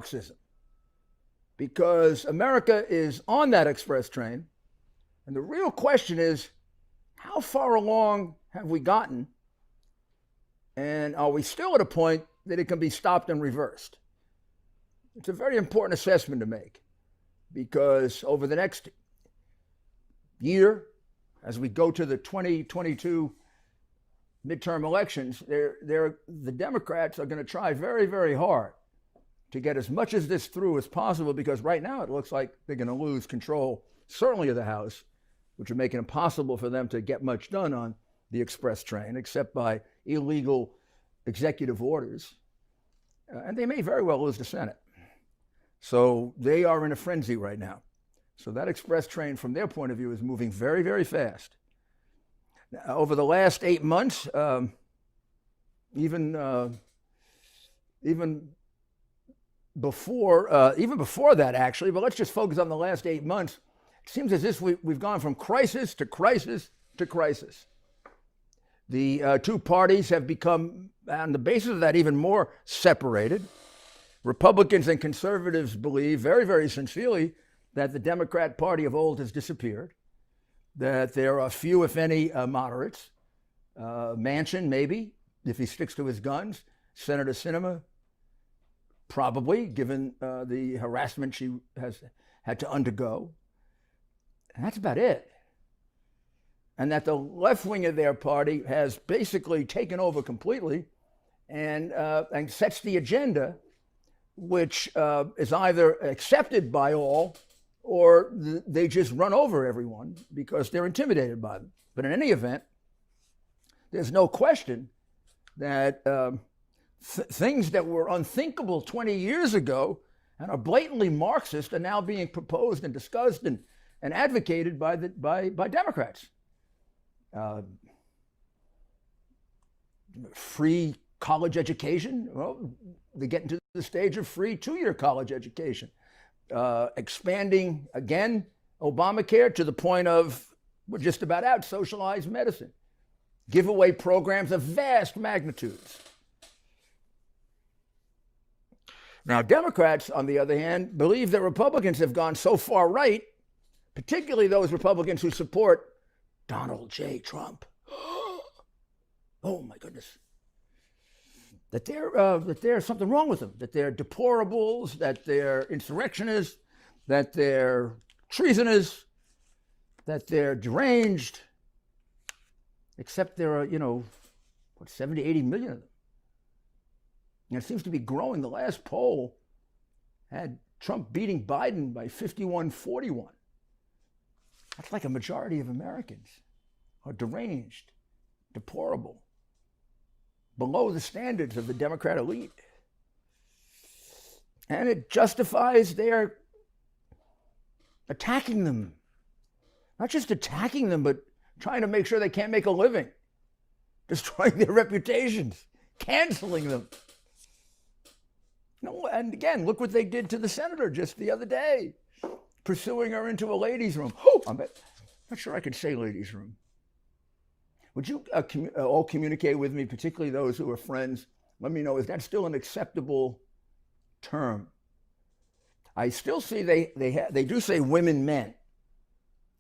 Marxism, because America is on that express train. And the real question is, how far along have we gotten? And are we still at a point that it can be stopped and reversed? It's a very important assessment to make, because over the next year, as we go to the 2022 midterm elections, the Democrats are going to try very, very hard to get as much of this through as possible, because right now it looks like they're going to lose control, certainly of the House, which would make it impossible for them to get much done on the express train, except by illegal executive orders. And they may very well lose the Senate. So they are in a frenzy right now. So that express train, from their point of view, is moving very, very fast. Now, over the last 8 months, even before that, actually, but let's just focus on the last 8 months. It seems as if we've gone from crisis to crisis to crisis. The two parties have become, on the basis of that, even more separated. Republicans and conservatives believe very, very sincerely that the Democrat Party of old has disappeared, that there are few, if any, moderates. Manchin, maybe, if he sticks to his guns. Senator Sinema, probably, given the harassment she has had to undergo. And that's about it. And that the left wing of their party has basically taken over completely and sets the agenda, which is either accepted by all or they just run over everyone because they're intimidated by them. But in any event, there's no question that things that were unthinkable 20 years ago and are blatantly Marxist are now being proposed and discussed and advocated by Democrats. Free college education, well, they get into the stage of free 2-year college education. Expanding, again, Obamacare to the point of we're just about out, socialized medicine. Giveaway programs of vast magnitudes. Now, Democrats, on the other hand, believe that Republicans have gone so far right, particularly those Republicans who support Donald J. Trump. Oh, my goodness. That there's something wrong with them, that they're deplorables, that they're insurrectionists, that they're treasonous, that they're deranged, except there are, 70, 80 million of them. And it seems to be growing. The last poll had Trump beating Biden by 51-41. That's like a majority of Americans are deranged, deplorable, below the standards of the Democrat elite. And it justifies their attacking them. Not just attacking them, but trying to make sure they can't make a living, destroying their reputations, canceling them. And again, look what they did to the senator just the other day, pursuing her into a ladies' room. Oh, I'm not sure I could say ladies' room. Would you all communicate with me, particularly those who are friends? Let me know, is that still an acceptable term? I still see they do say women, men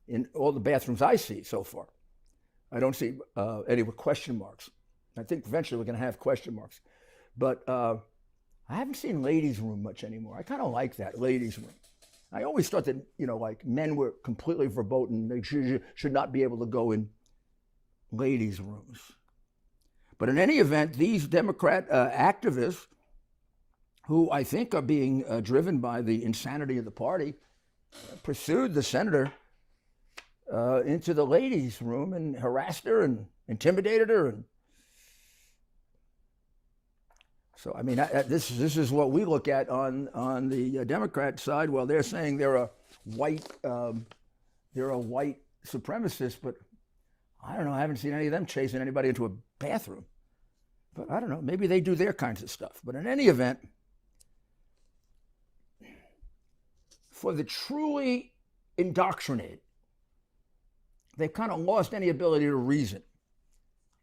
in all the bathrooms I see so far. I don't see any with question marks. I think eventually we're going to have question marks. But I haven't seen ladies' room much anymore. I kind of like that, ladies' room. I always thought that, like men were completely verboten. They should not be able to go in ladies' rooms. But in any event, these Democrat activists, who I think are being driven by the insanity of the party, pursued the senator into the ladies' room and harassed her and intimidated her. And so, I mean, this is what we look at on the Democrat side. Well, they're saying they're a white supremacist, but I don't know. I haven't seen any of them chasing anybody into a bathroom. But I don't know. Maybe they do their kinds of stuff. But in any event, for the truly indoctrinated, they've kind of lost any ability to reason.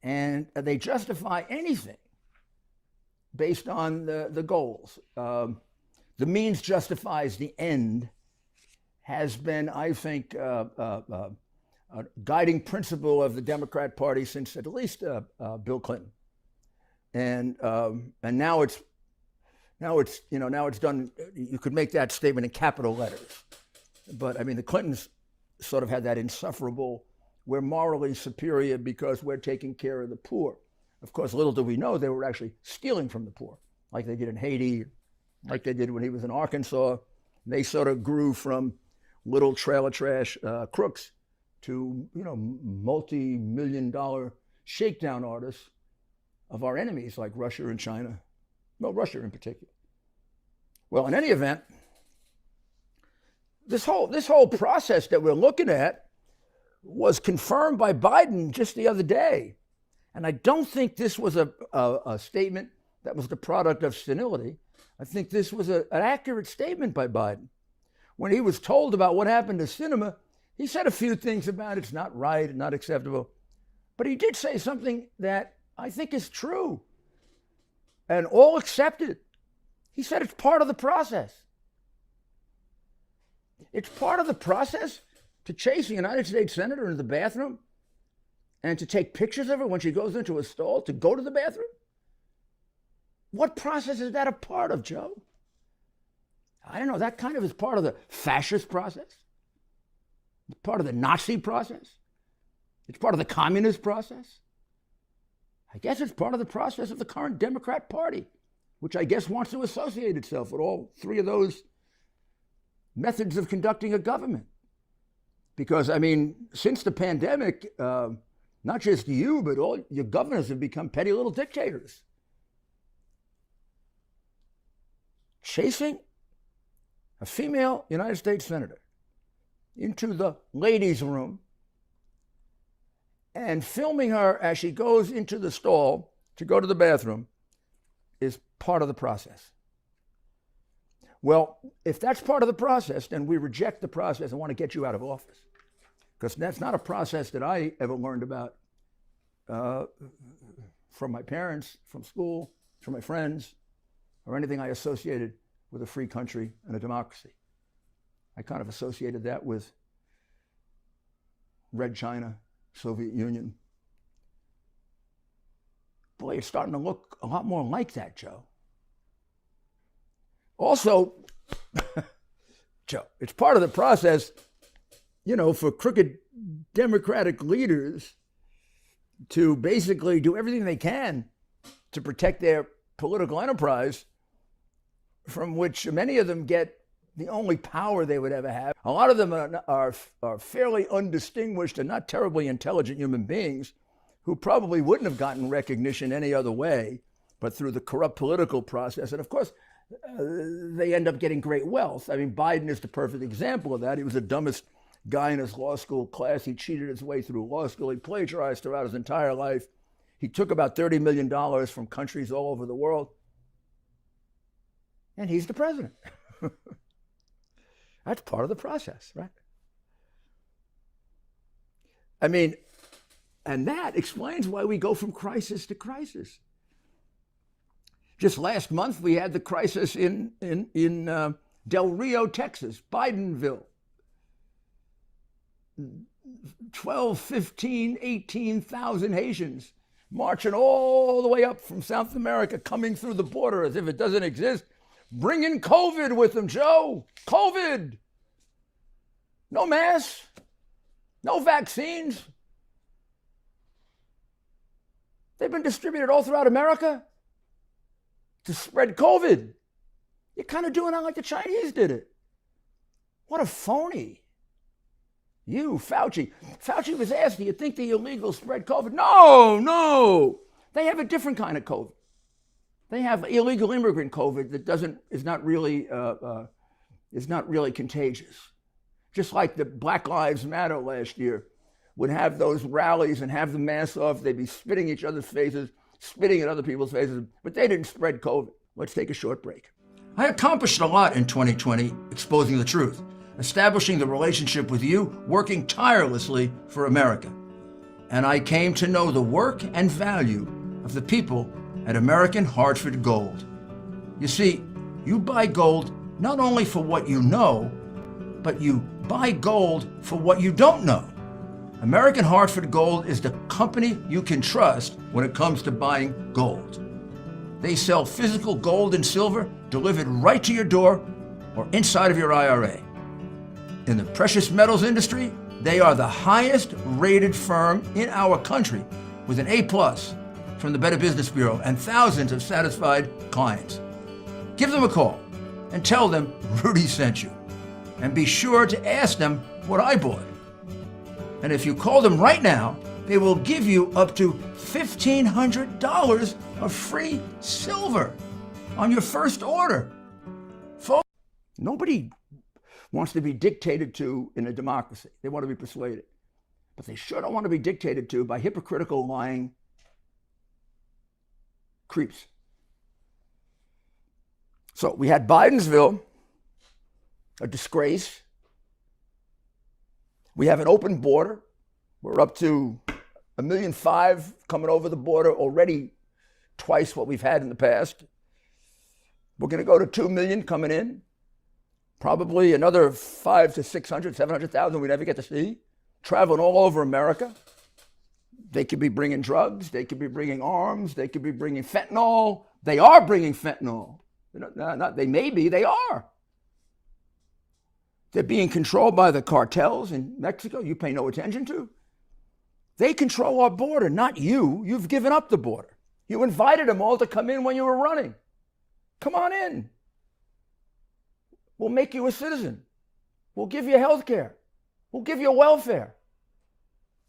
And they justify anything based on the goals. the means justifies the end has been, I think, a guiding principle of the Democrat Party since at least Bill Clinton, and now it's done. You could make that statement in capital letters, but I mean the Clintons sort of had that insufferable, we're morally superior because we're taking care of the poor. Of course, little do we know they were actually stealing from the poor, like they did in Haiti, like they did when he was in Arkansas. They sort of grew from little trailer trash crooks to, multi-million-dollar shakedown artists of our enemies like Russia and China. Well, Russia in particular. Well, in any event, this whole process that we're looking at was confirmed by Biden just the other day. And I don't think this was a statement that was the product of senility. I think this was an accurate statement by Biden. When he was told about what happened to cinema, he said a few things about it's not right, not acceptable. But he did say something that I think is true and all accepted. He said it's part of the process. It's part of the process to chase a United States senator into the bathroom and to take pictures of her when she goes into a stall to go to the bathroom? What process is that a part of, Joe? I don't know. That kind of is part of the fascist process. It's part of the Nazi process. It's part of the communist process. I guess it's part of the process of the current Democrat Party, which I guess wants to associate itself with all three of those methods of conducting a government. Because, I mean, since the pandemic, not just you, but all your governors have become petty little dictators. Chasing a female United States senator into the ladies' room and filming her as she goes into the stall to go to the bathroom is part of the process. Well, if that's part of the process, then we reject the process and want to get you out of office. Because that's not a process that I ever learned about from my parents, from school, from my friends, or anything I associated with a free country and a democracy. I kind of associated that with Red China, Soviet Union. Boy, it's starting to look a lot more like that, Joe. Also, Joe, it's part of the process, for crooked Democratic leaders to basically do everything they can to protect their political enterprise, from which many of them get the only power they would ever have. A lot of them are fairly undistinguished and not terribly intelligent human beings who probably wouldn't have gotten recognition any other way but through the corrupt political process. And of course, they end up getting great wealth. I mean, Biden is the perfect example of that. He was the dumbest guy in his law school class. He cheated his way through law school. He plagiarized throughout his entire life. He took about $30 million from countries all over the world. And he's the president. That's part of the process, right? I mean, and that explains why we go from crisis to crisis. Just last month, we had the crisis in Del Rio, Texas, Bidenville. 12, 15, 18,000 Haitians marching all the way up from South America, coming through the border as if it doesn't exist, bringing COVID with them, Joe. COVID. No masks, no vaccines. They've been distributed all throughout America to spread COVID. You're kind of doing it like the Chinese did it. What a phony. You, Fauci. Fauci was asked, do you think the illegals spread COVID? No. They have a different kind of COVID. They have illegal immigrant COVID that is not really contagious. Just like the Black Lives Matter last year would have those rallies and have the masks off. They'd be spitting each other's faces, spitting at other people's faces, but they didn't spread COVID. Let's take a short break. I accomplished a lot in 2020, exposing the truth, establishing the relationship with you, working tirelessly for America. And I came to know the work and value of the people at American Hartford Gold. You see, you buy gold not only for what you know, but you buy gold for what you don't know. American Hartford Gold is the company you can trust when it comes to buying gold. They sell physical gold and silver delivered right to your door or inside of your IRA. In the precious metals industry, they are the highest rated firm in our country with an A+ from the Better Business Bureau and thousands of satisfied clients. Give them a call and tell them Rudy sent you. And be sure to ask them what I bought. And if you call them right now, they will give you up to $1,500 of free silver on your first order. Folks, nobody wants to be dictated to in a democracy. They want to be persuaded. But they sure don't want to be dictated to by hypocritical, lying creeps. So we had Bidensville, a disgrace. We have an open border. We're up to 1.5 million coming over the border, already twice what we've had in the past. We're going to go to 2 million coming in. Probably another 500 to 600, 700,000 we never get to see. Traveling all over America. They could be bringing drugs. They could be bringing arms. They could be bringing fentanyl. They are bringing fentanyl. They may be, they are. They're being controlled by the cartels in Mexico you pay no attention to. They control our border, not you. You've given up the border. You invited them all to come in when you were running. Come on in. We'll make you a citizen. We'll give you health care. We'll give you welfare.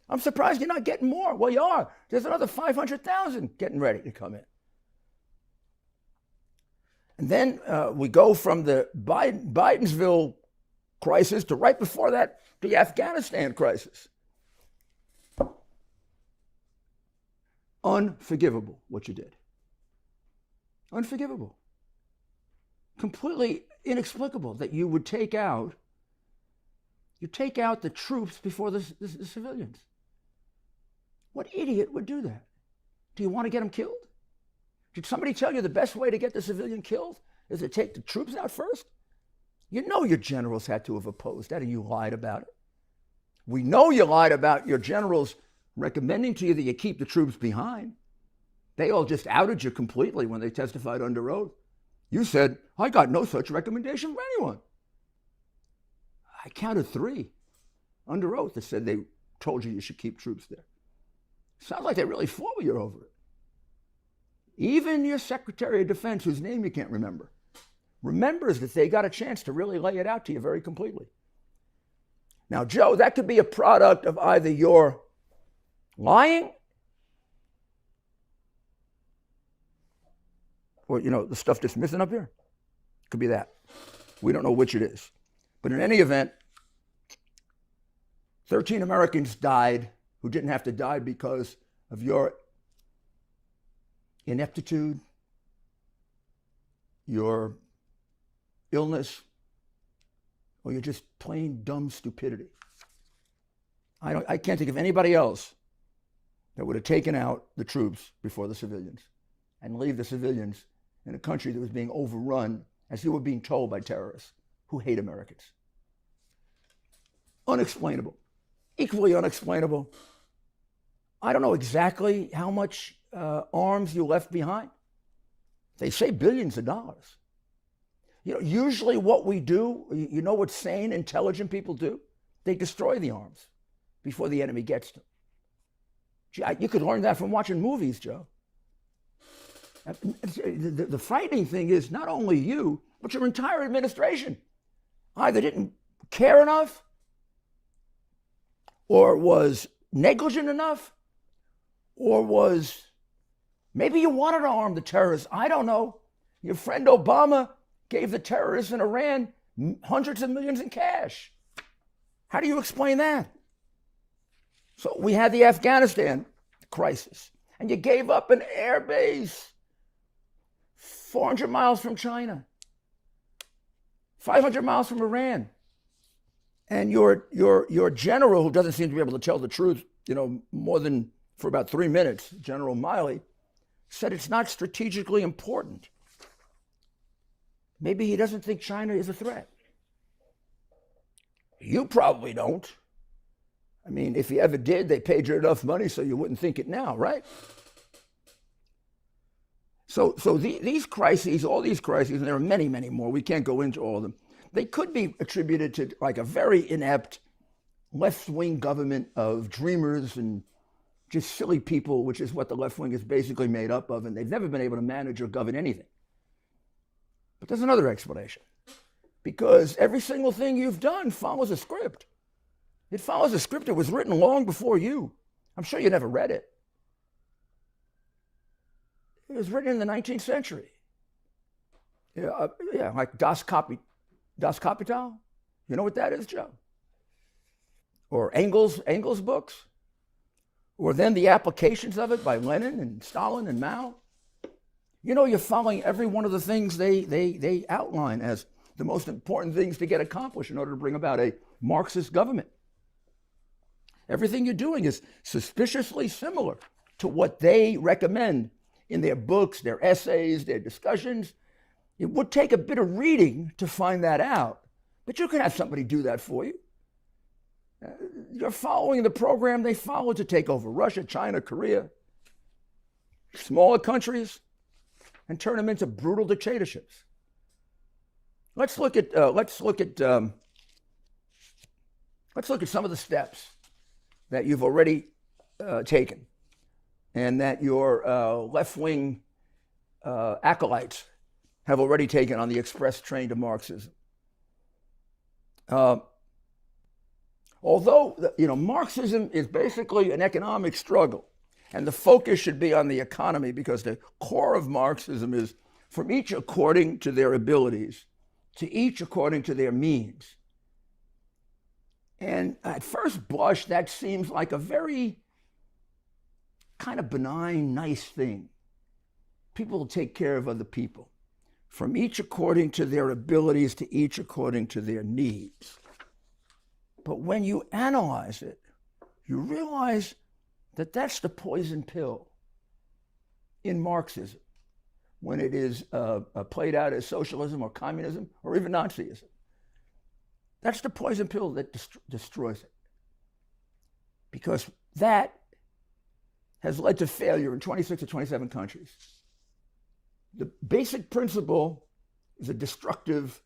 I'm surprised you're not getting more. Well, you are. There's another 500,000 getting ready to come in. And then we go from the Bidensville crisis to right before that, the Afghanistan crisis. Unforgivable what you did. Unforgivable. Completely inexplicable that you would take out the troops before the civilians. What idiot would do that? Do you want to get them killed? Did somebody tell you the best way to get the civilian killed is to take the troops out first? You know your generals had to have opposed that, and you lied about it. We know you lied about your generals recommending to you that you keep the troops behind. They all just outed you completely when they testified under oath. You said, I got no such recommendation from anyone. I counted 3 under oath that said they told you should keep troops there. Sounds like they really fought with you over it. Even your Secretary of Defense, whose name you can't remember, remembers that they got a chance to really lay it out to you very completely. Now, Joe, that could be a product of either your lying or, the stuff that's missing up here. Could be that. We don't know which it is. But in any event, 13 Americans died who didn't have to die because of your ineptitude, your illness, or your just plain dumb stupidity. I can't think of anybody else that would have taken out the troops before the civilians and leave the civilians in a country that was being overrun, as you were being told, by terrorists who hate Americans. Unexplainable. Equally unexplainable. I don't know exactly how much arms you left behind. They say billions of dollars. Usually what we do, what sane, intelligent people do? They destroy the arms before the enemy gets them. Gee, you could learn that from watching movies, Joe. The frightening thing is not only you, but your entire administration either didn't care enough or was negligent enough or was, maybe you wanted to arm the terrorists. I don't know. Your friend Obama gave the terrorists in Iran hundreds of millions in cash. How do you explain that? So we had the Afghanistan crisis, and you gave up an air base 400 miles from China, 500 miles from Iran. And your general, who doesn't seem to be able to tell the truth, more than for about 3 minutes, General Miley, said it's not strategically important. Maybe he doesn't think China is a threat. You probably don't. I mean, if he ever did, they paid you enough money so you wouldn't think it now, right? So these crises, all these crises, and there are many, many more, we can't go into all of them, they could be attributed to like a very inept left-wing government of dreamers and just silly people, which is what the left wing is basically made up of, and they've never been able to manage or govern anything. But there's another explanation. Because every single thing you've done follows a script. It follows a script that was written long before you. I'm sure you never read it. It was written in the 19th century. Yeah, like Das Kapital. You know what that is, Joe? Or Engels' books? Or then the applications of it by Lenin and Stalin and Mao. You know, you're following every one of the things they outline as the most important things to get accomplished in order to bring about a Marxist government. Everything you're doing is suspiciously similar to what they recommend in their books, their essays, their discussions. It would take a bit of reading to find that out, but you can have somebody do that for you. You're following the program they follow to take over Russia, China, Korea, smaller countries, and turn them into brutal dictatorships. Let's look at some of the steps that you've already taken, and that your left-wing acolytes have already taken on the express train to Marxism. Although, Marxism is basically an economic struggle, and the focus should be on the economy, because the core of Marxism is from each according to their abilities, to each according to their means. And at first blush, that seems like a very kind of benign, nice thing. People take care of other people, from each according to their abilities, to each according to their needs. But when you analyze it, you realize that that's the poison pill in Marxism when it is played out as socialism or communism or even Nazism. That's the poison pill that destroys it. Because that has led to failure in 26 or 27 countries. The basic principle is a destructive,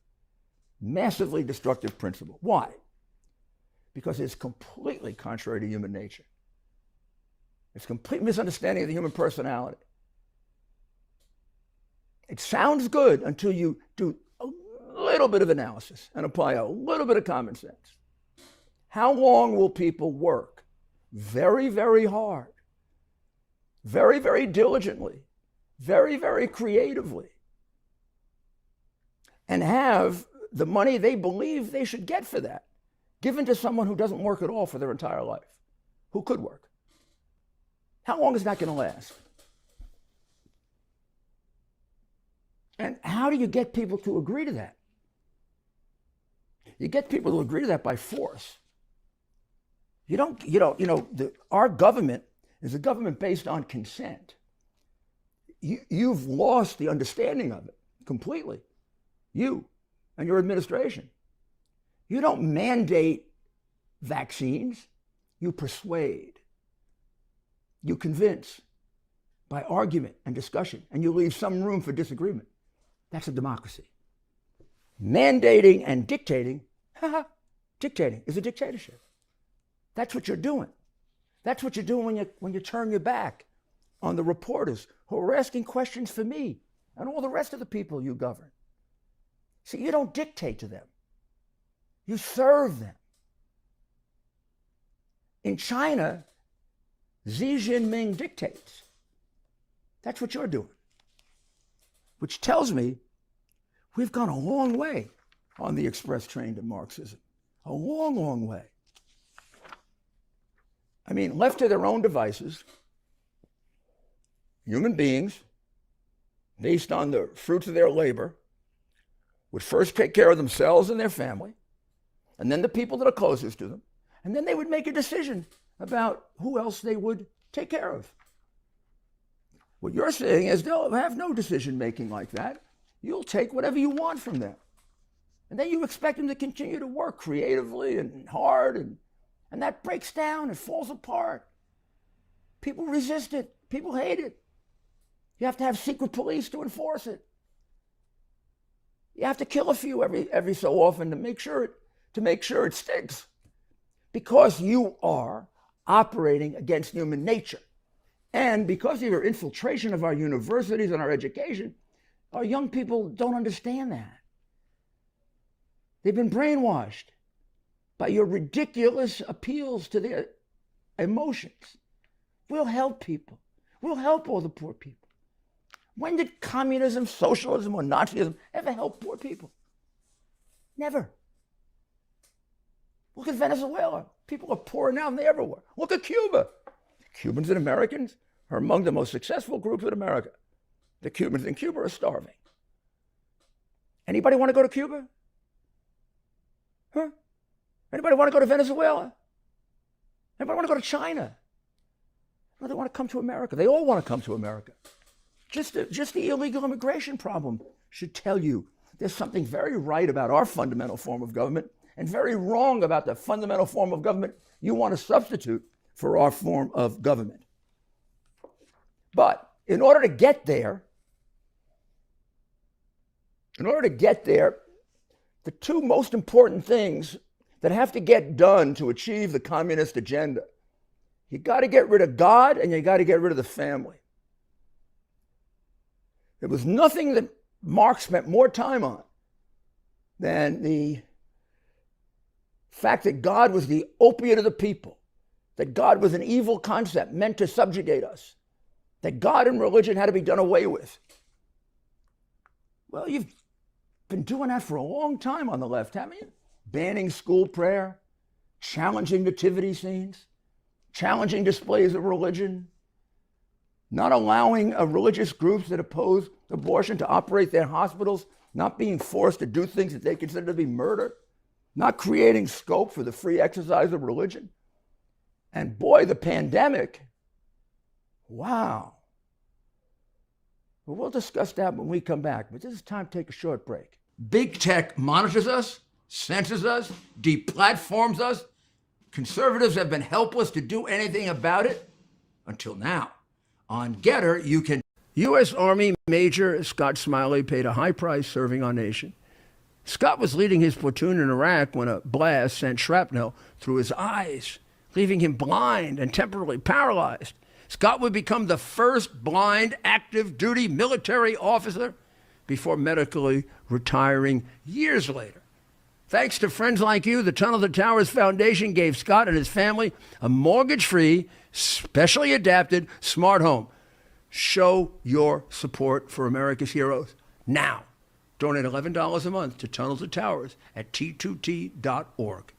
massively destructive principle. Why? Because it's completely contrary to human nature. It's complete misunderstanding of the human personality. It sounds good until you do a little bit of analysis and apply a little bit of common sense. How long will people work very, very hard, very, very diligently, very, very creatively, and have the money they believe they should get for that given to someone who doesn't work at all for their entire life, who could work? How long is that going to last? And how do you get people to agree to that? You get people to agree to that by force. Our government is a government based on consent. You've lost the understanding of it completely. You and your administration. You don't mandate vaccines. You persuade. You convince by argument and discussion, and you leave some room for disagreement. That's a democracy. Mandating and dictating, dictating is a dictatorship. That's what you're doing. That's what you're doing when you turn your back on the reporters who are asking questions for me and all the rest of the people you govern. See, you don't dictate to them. You serve them. In China, Xi Jinping dictates. That's what you're doing. Which tells me we've gone a long way on the express train to Marxism. A long, long way. I mean, left to their own devices, human beings, based on the fruits of their labor, would first take care of themselves and their family, and then the people that are closest to them, and then they would make a decision about who else they would take care of. What you're saying is they'll have no decision-making like that. you'll take whatever you want from them. And then you expect them to continue to work creatively and hard, and that breaks down, it falls apart. People resist it, people hate it. You have to have secret police to enforce it. You have to kill a few every so often to make sure it sticks. Because you are operating against human nature. And because of your infiltration of our universities and our education, our young people don't understand that. They've been brainwashed by your ridiculous appeals to their emotions. We'll help people. We'll help all the poor people. When did communism, socialism, or Nazism ever help poor people? Never. Look at Venezuela. People are poorer now than they ever were. Look at Cuba. Cubans and Americans are among the most successful groups in America. The Cubans in Cuba are starving. Anybody want to go to Cuba? Huh? Anybody want to go to Venezuela? Anybody want to go to China? No, they want to come to America. They all want to come to America. Just the illegal immigration problem should tell you there's something very right about our fundamental form of government and very wrong about the fundamental form of government you want to substitute for our form of government. But in order to get there, the two most important things that have to get done to achieve the communist agenda, you got to get rid of God and you got to get rid of the family. There was nothing that Marx spent more time on than the fact that God was the opiate of the people, that God was an evil concept meant to subjugate us, that God and religion had to be done away with. Well, you've been doing that for a long time on the left, haven't you? Banning school prayer, challenging nativity scenes, challenging displays of religion, not allowing religious groups that oppose abortion to operate their hospitals, not being forced to do things that they consider to be murder, not creating scope for the free exercise of religion. And boy, the pandemic, wow. Well, we'll discuss that when we come back, but this is time to take a short break. Big tech monitors us, censors us, deplatforms us. Conservatives have been helpless to do anything about it until now. On Getter, you can. U.S. Army Major Scott Smiley paid a high price serving our nation. Scott was leading his platoon in Iraq when a blast sent shrapnel through his eyes, leaving him blind and temporarily paralyzed. Scott would become the first blind active duty military officer before medically retiring years later. Thanks to friends like you, the Tunnel to Towers Foundation gave Scott and his family a mortgage-free, specially adapted smart home. Show your support for America's heroes now. Donate $11 a month to Tunnel to Towers at t2t.org.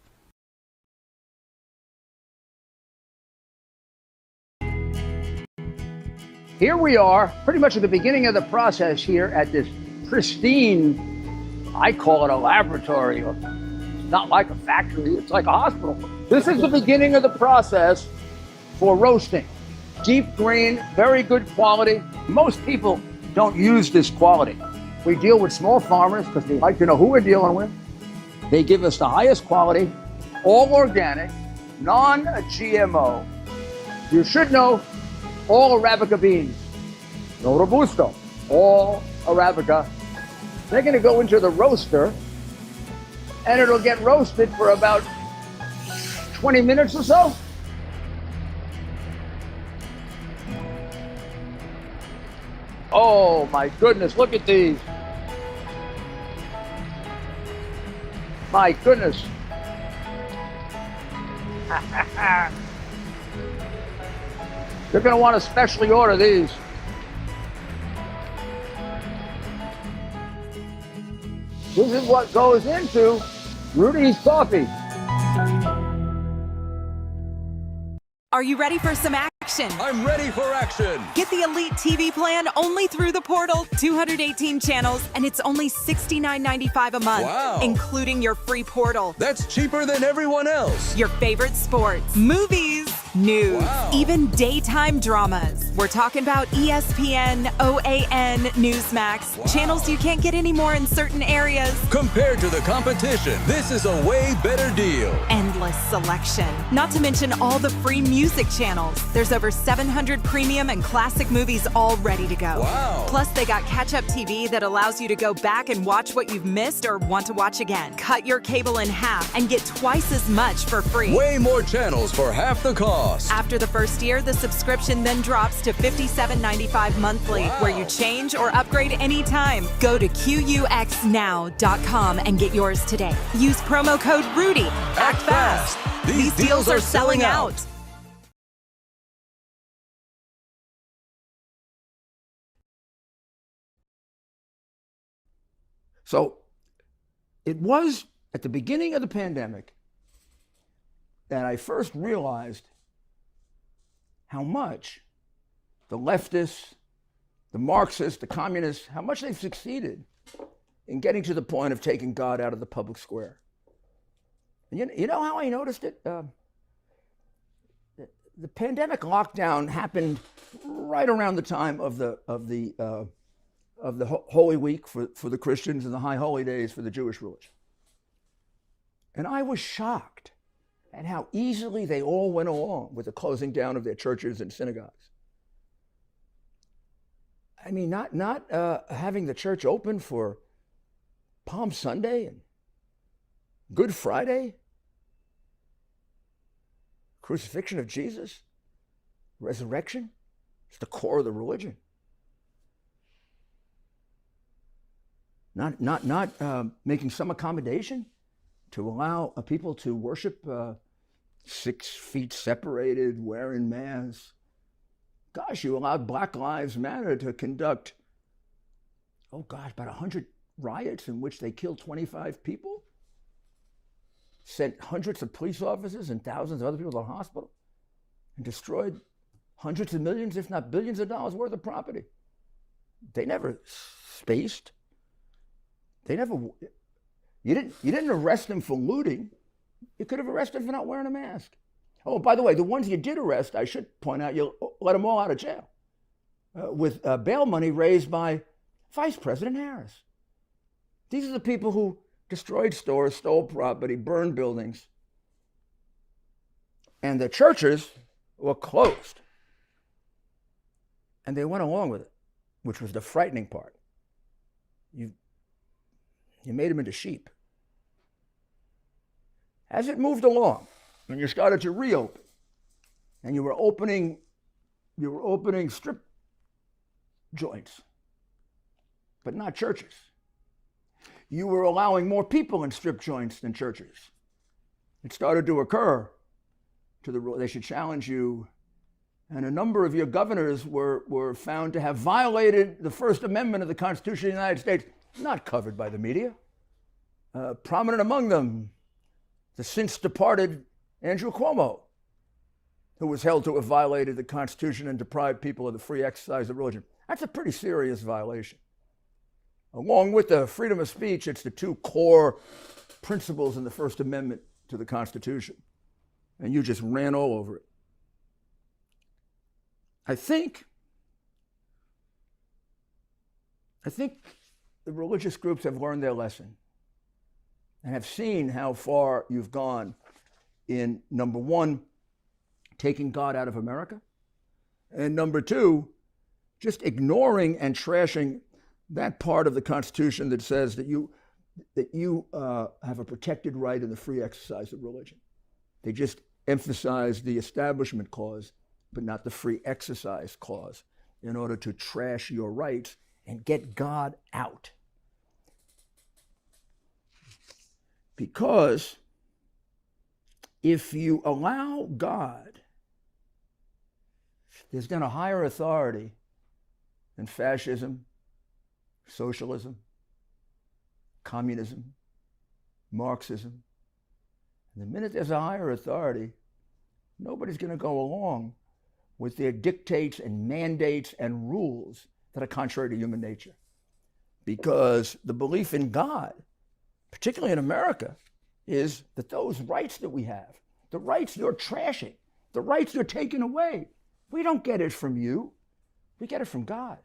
Here we are, pretty much at the beginning of the process here at this pristine, I call it a laboratory. It's not like a factory, it's like a hospital. This is the beginning of the process for roasting. Deep grain, very good quality. Most people don't use this quality. We deal with small farmers because they like to know who we're dealing with. They give us the highest quality, all organic, non-GMO. You should know all Arabica beans, no Robusto, all Arabica. They're going to go into the roaster and it'll get roasted for about 20 minutes or so. Oh my goodness, look at these. My goodness. You're going to want to specially order these. This is what goes into Rudy's coffee. Are you ready for some action? I'm ready for action. Get the Elite TV plan only through the portal. 218 channels, and it's only $69.95 a month. Wow. Including your free portal. That's cheaper than everyone else. Your favorite sports, movies, news, Wow. even daytime dramas. We're talking about ESPN, OAN, Newsmax, channels you can't get anymore in certain areas. Compared to the competition, this is a way better deal. Endless selection. Not to mention all the free music channels. There's over 700 premium and classic movies all ready to go. Wow. Plus, they got catch-up TV that allows you to go back and watch what you've missed or want to watch again. Cut your cable in half and get twice as much for free. Way more channels for half the cost. After the first year, the subscription then drops to $57.95 monthly, Wow. where you change or upgrade anytime. Go to QUXNow.com and get yours today. Use promo code RUDY. Act fast. These deals are selling out. So it was at the beginning of the pandemic that I first realized how much the leftists, the Marxists, the communists, how much they've succeeded in getting to the point of taking God out of the public square. And you know how I noticed it? The pandemic lockdown happened right around the time of the Holy Week for the Christians and the High Holy Days for the Jewish religion. And I was shocked at how easily they all went along with the closing down of their churches and synagogues. I mean, not having the church open for Palm Sunday and Good Friday, crucifixion of Jesus, resurrection. It's the core of the religion. Not making some accommodation to allow people to worship 6 feet separated, wearing masks. Gosh, you allowed Black Lives Matter to conduct, about 100 riots in which they killed 25 people, sent hundreds of police officers and thousands of other people to the hospital, and destroyed hundreds of millions, if not billions of dollars worth of property. They never spaced. They never. You didn't arrest them for looting. You could have arrested them for not wearing a mask. Oh, by the way, the ones you did arrest, I should point out, you let them all out of jail with bail money raised by Vice President Harris. These are the people who destroyed stores, stole property, burned buildings, and the churches were closed. And they went along with it, which was the frightening part. You made them into sheep. As it moved along, when you started to reopen, and you were opening strip joints, but not churches. You were allowing more people in strip joints than churches. It started to occur they should challenge you, and a number of your governors were found to have violated the First Amendment of the Constitution of the United States, not covered by the media. Prominent among them, the since departed Andrew Cuomo, who was held to have violated the Constitution and deprived people of the free exercise of religion. That's a pretty serious violation. Along with the freedom of speech, it's the 2 core principles in the First Amendment to the Constitution. And you just ran all over it. I think the religious groups have learned their lesson and have seen how far you've gone in, number 1, taking God out of America, and number 2, just ignoring and trashing that part of the Constitution that says that you have a protected right in the free exercise of religion. They just emphasize the Establishment Clause, but not the Free Exercise Clause, in order to trash your rights and get God out. Because if you allow God, there's then a higher authority than fascism, socialism, communism, Marxism. And the minute there's a higher authority, nobody's going to go along with their dictates and mandates and rules that are contrary to human nature. Because the belief in God, particularly in America, is that those rights that we have, the rights you're trashing, The rights are taken away. We don't get it from you. We get it from God.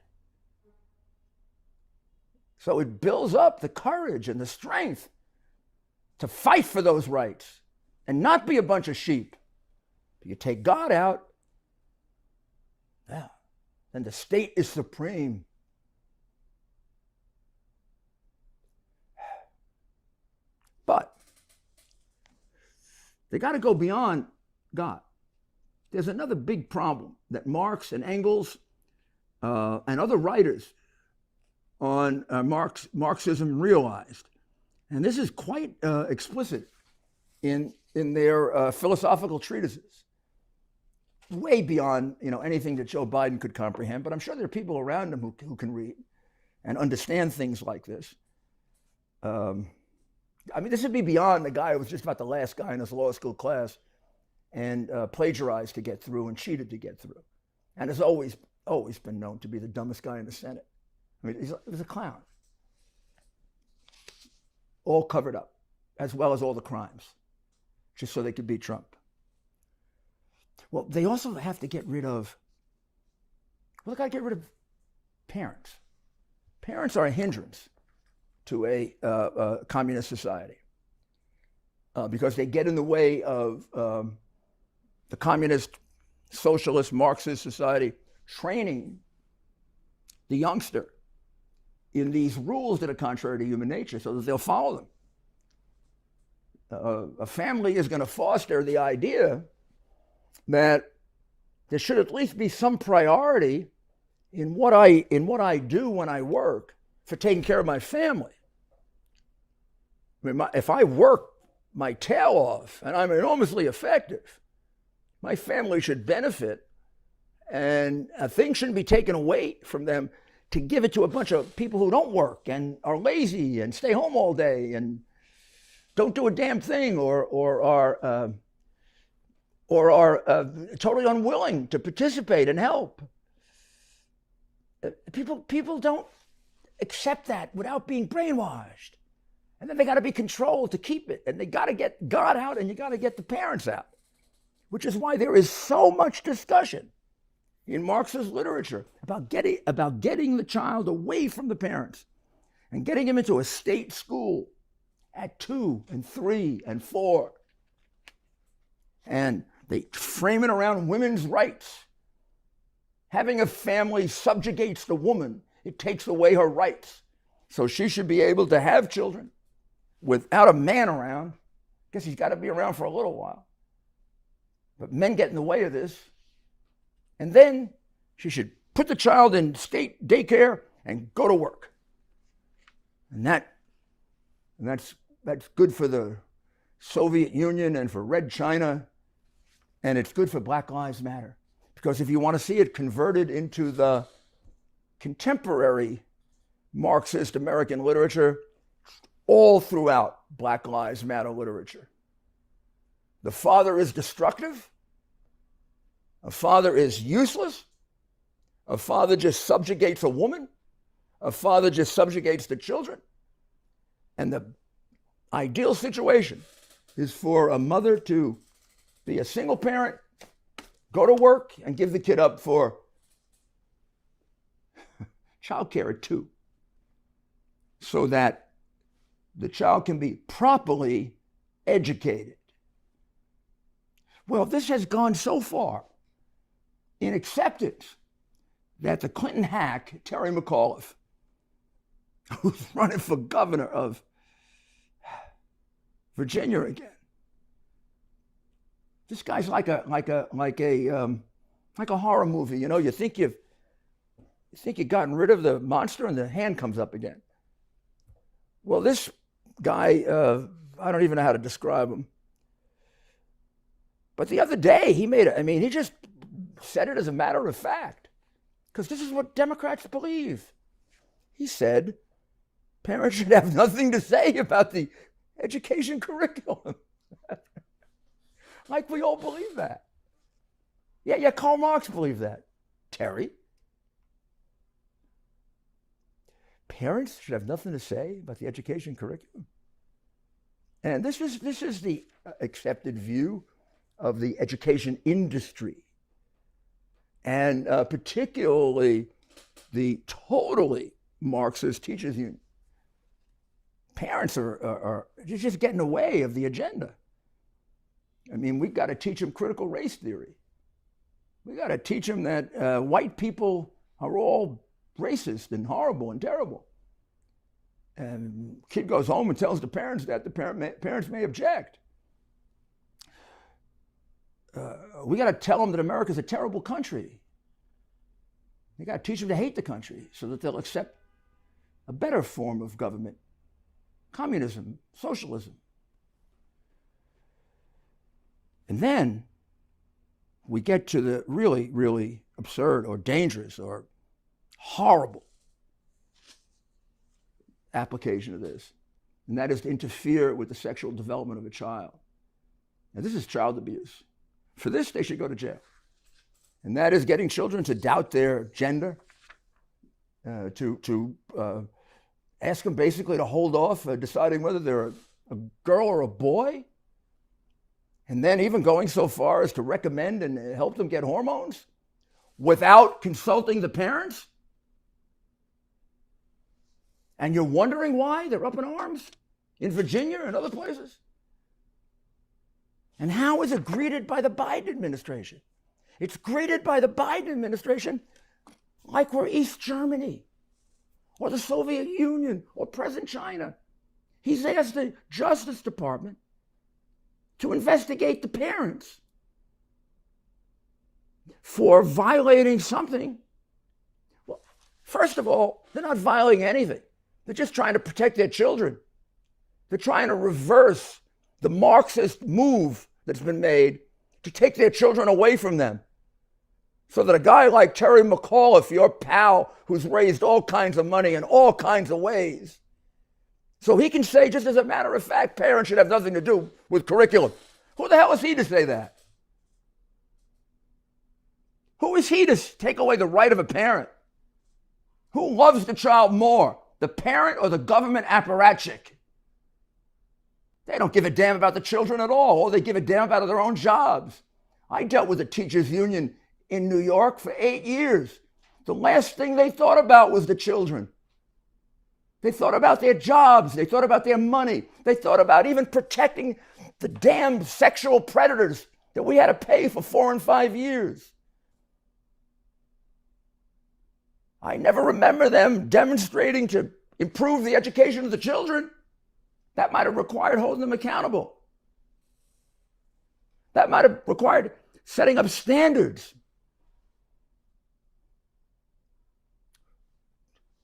So it builds up the courage and the strength to fight for those rights and not be a bunch of sheep. You take God out, yeah, then the state is supreme. But they got to go beyond God. There's another big problem that Marx and Engels and other writers on Marxism realized. And this is quite explicit in their philosophical treatises, way beyond anything that Joe Biden could comprehend. But I'm sure there are people around him who can read and understand things like this. This would be beyond the guy who was just about the last guy in his law school class and plagiarized to get through and cheated to get through, and has always been known to be the dumbest guy in the Senate. He was a clown, all covered up, as well as all the crimes, just so they could beat Trump. Well, they also have to get rid of, they got to get rid of parents. Parents are a hindrance to a communist society because they get in the way of the communist, socialist, Marxist society training the youngster in these rules that are contrary to human nature so that they'll follow them. A family is going to foster the idea that there should at least be some priority in what I do when I work for taking care of my family. If I work my tail off and I'm enormously effective, my family should benefit, and things shouldn't be taken away from them to give it to a bunch of people who don't work and are lazy and stay home all day and don't do a damn thing or are totally unwilling to participate and help. People don't accept that without being brainwashed. And then they got to be controlled to keep it. And they got to get God out and you got to get the parents out, which is why there is so much discussion in Marxist literature about getting the child away from the parents and getting him into a state school at 2 and 3 and 4. And they frame it around women's rights. Having a family subjugates the woman. It takes away her rights. So she should be able to have children without a man around. I guess he's got to be around for a little while. But men get in the way of this. And then she should put the child in state daycare and go to work. And that's good for the Soviet Union and for Red China. And it's good for Black Lives Matter. Because if you want to see it converted into the contemporary Marxist American literature, all throughout Black Lives Matter literature, the father is destructive. A father is useless. A father just subjugates a woman. A father just subjugates the children. And the ideal situation is for a mother to be a single parent, go to work, and give the kid up for childcare at 2, so that the child can be properly educated. Well, this has gone so far in acceptance that the Clinton hack, Terry McAuliffe, who's running for governor of Virginia again, this guy's like a horror movie. You think you've gotten rid of the monster and the hand comes up again. Well, this guy, I don't even know how to describe him. But the other day he just said it as a matter of fact, because this is what Democrats believe. He said parents should have nothing to say about the education curriculum. Like we all believe that. Yeah, Karl Marx believed that. Terry. Parents should have nothing to say about the education curriculum. And this is the accepted view of the education industry, and particularly the totally Marxist teachers union. Parents are just getting in the way of the agenda. I mean, we've got to teach them critical race theory. We got to teach them that white people are all racist and horrible and terrible. And kid goes home and tells the parents that. The parents may object. We got to tell them that America's a terrible country. We got to teach them to hate the country so that they'll accept a better form of government, communism, socialism. And then we get to the really, really absurd or dangerous or horrible application of this, and that is to interfere with the sexual development of a child. Now, this is child abuse. For this, they should go to jail. And that is getting children to doubt their gender, to ask them basically to hold off deciding whether they're a girl or a boy, and then even going so far as to recommend and help them get hormones without consulting the parents. And you're wondering why they're up in arms in Virginia and other places? And how is it greeted by the Biden administration? It's greeted by the Biden administration like we're East Germany or the Soviet Union or present China. He's asked the Justice Department to investigate the parents for violating something. Well, first of all, they're not violating anything. They're just trying to protect their children. They're trying to reverse the Marxist move that's been made to take their children away from them. So that a guy like Terry McAuliffe, your pal, who's raised all kinds of money in all kinds of ways, so he can say, just as a matter of fact, parents should have nothing to do with curriculum. Who the hell is he to say that? Who is he to take away the right of a parent? Who loves the child more, the parent or the government apparatchik? They don't give a damn about the children at all they give a damn about their own jobs. I dealt with a teachers union in New York for 8 years. The last thing they thought about was the children. They thought about their jobs. They thought about their money. They thought about even protecting the damn sexual predators that we had to pay for 4 and 5 years. I never remember them demonstrating to improve the education of the children. That might have required holding them accountable. That might have required setting up standards.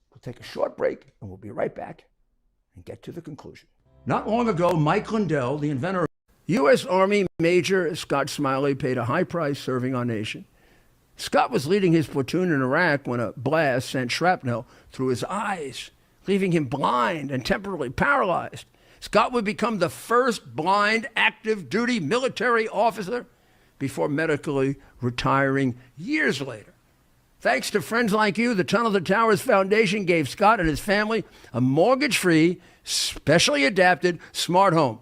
We'll take a short break and we'll be right back and get to the conclusion. Not long ago, Mike Lindell, the inventor of U.S. Army Major Scott Smiley, paid a high price serving our nation. Scott was leading his platoon in Iraq when a blast sent shrapnel through his eyes, leaving him blind and temporarily paralyzed. Scott would become the first blind active duty military officer before medically retiring years later. Thanks to friends like you, the Tunnel to Towers Foundation gave Scott and his family a mortgage-free, specially adapted smart home.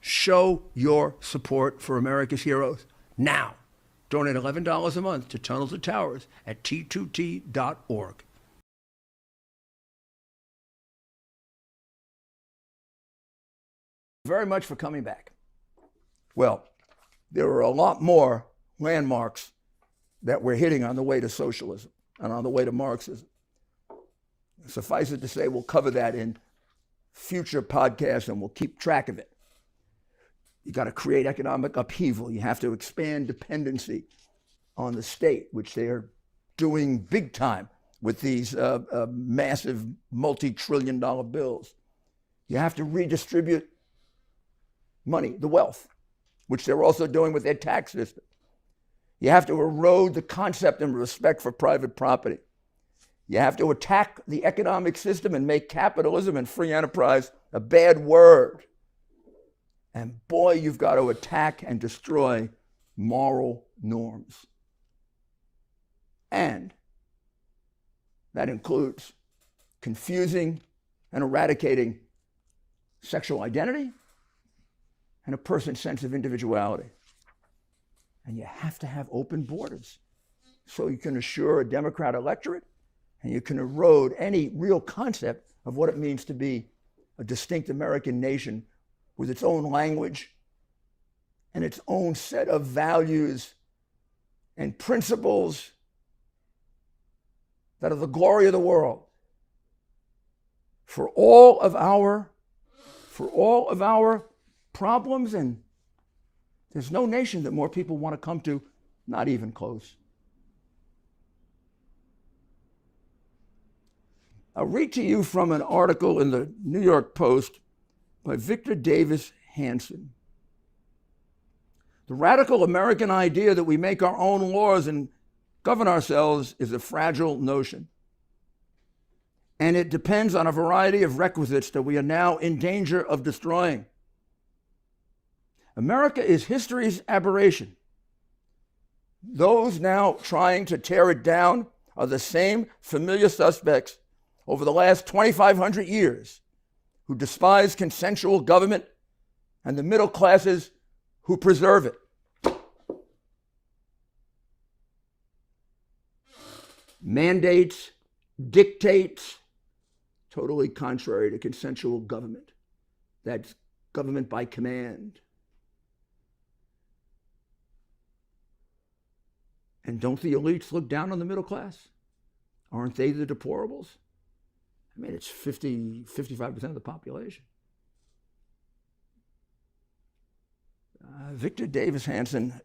Show your support for America's heroes now. Donate $11 a month to Tunnel to Towers at T2T.org. Very much for coming back. Well, there are a lot more landmarks that we're hitting on the way to socialism and on the way to Marxism. Suffice it to say, we'll cover that in future podcasts and we'll keep track of it. You got to create economic upheaval. You have to expand dependency on the state, which they are doing big time with these massive multi-trillion-dollar bills. You have to redistribute money, the wealth, which they're also doing with their tax system. You have to erode the concept and respect for private property. You have to attack the economic system and make capitalism and free enterprise a bad word. And boy, you've got to attack and destroy moral norms. And that includes confusing and eradicating sexual identity and a person's sense of individuality. And you have to have open borders so you can assure a Democrat electorate and you can erode any real concept of what it means to be a distinct American nation with its own language and its own set of values and principles that are the glory of the world. For all of our problems, and there's no nation that more people want to come to, not even close. I'll read to you from an article in the New York Post by Victor Davis Hanson. The radical American idea that we make our own laws and govern ourselves is a fragile notion. And it depends on a variety of requisites that we are now in danger of destroying. America is history's aberration. Those now trying to tear it down are the same familiar suspects over the last 2,500 years who despise consensual government and the middle classes who preserve it. Mandates, dictates, totally contrary to consensual government. That's government by command. And don't the elites look down on the middle class? Aren't they the deplorables? I mean, it's 55% of the population. Victor Davis Hanson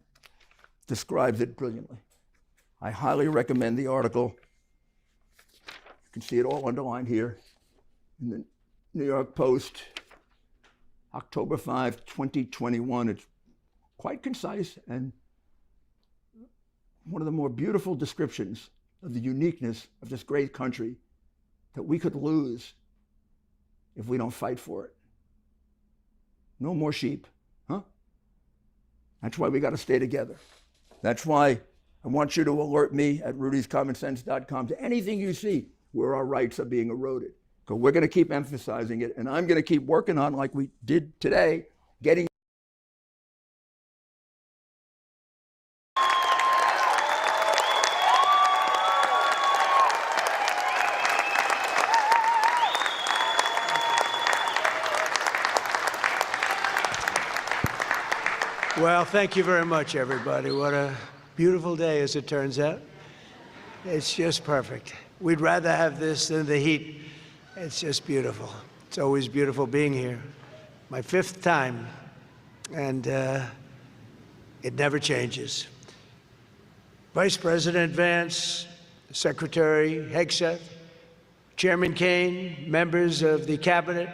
describes it brilliantly. I highly recommend the article. You can see it all underlined here in the New York Post, October 5, 2021. It's quite concise and one of the more beautiful descriptions of the uniqueness of this great country that we could lose if we don't fight for it. No more sheep, huh? That's why we got to stay together. That's why I want you to alert me at rudyscommonsense.com to anything you see where our rights are being eroded. Because we're going to keep emphasizing it, and I'm going to keep working on, like we did today, getting Well, thank you very much, everybody. What a beautiful day, as it turns out. It's just perfect. We'd rather have this than the heat. It's just beautiful. It's always beautiful being here. My 5th time, and it never changes. Vice President Vance, Secretary Hegseth, Chairman Kaine, members of the Cabinet,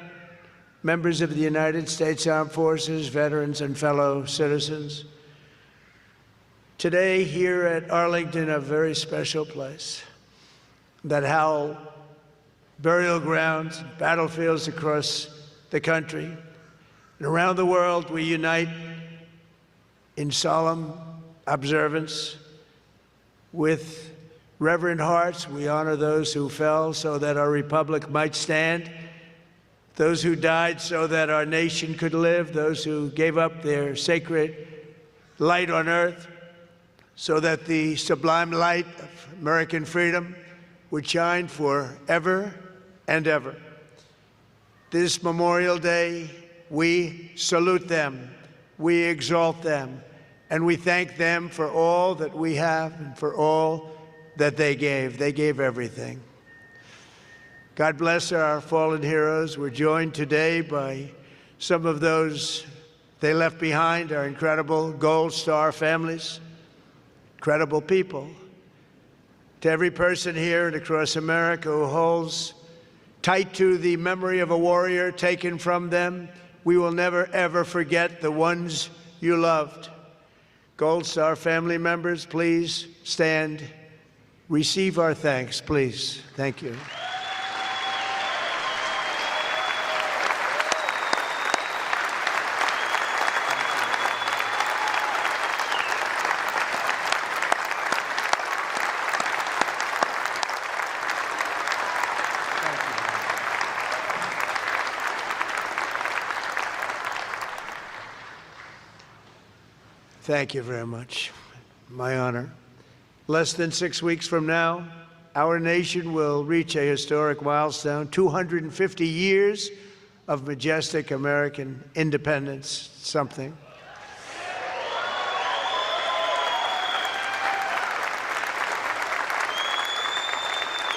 members of the United States Armed Forces, veterans, and fellow citizens. Today, here at Arlington, a very special place that held burial grounds, battlefields across the country. And around the world, we unite in solemn observance. With reverent hearts, we honor those who fell so that our republic might stand, those who died so that our nation could live, those who gave up their sacred light on earth so that the sublime light of American freedom would shine forever and ever. This Memorial Day, we salute them, we exalt them, and we thank them for all that we have and for all that they gave. They gave everything. God bless our fallen heroes. We're joined today by some of those they left behind, our incredible Gold Star families, incredible people. To every person here and across America who holds tight to the memory of a warrior taken from them, we will never, ever forget the ones you loved. Gold Star family members, please stand. Receive our thanks, please. Thank you. Thank you very much. My honor. Less than 6 weeks from now, our nation will reach a historic milestone, 250 years of majestic American independence, something.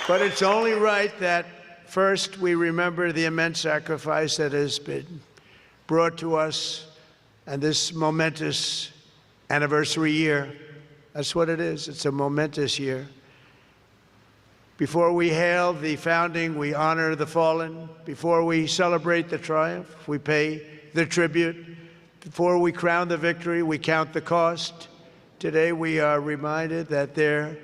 But it's only right that first we remember the immense sacrifice that has been brought to us and this momentous anniversary year. That's what it is. It's a momentous year. Before we hail the founding, we honor the fallen. Before we celebrate the triumph, we pay the tribute. Before we crown the victory, we count the cost. Today we are reminded that there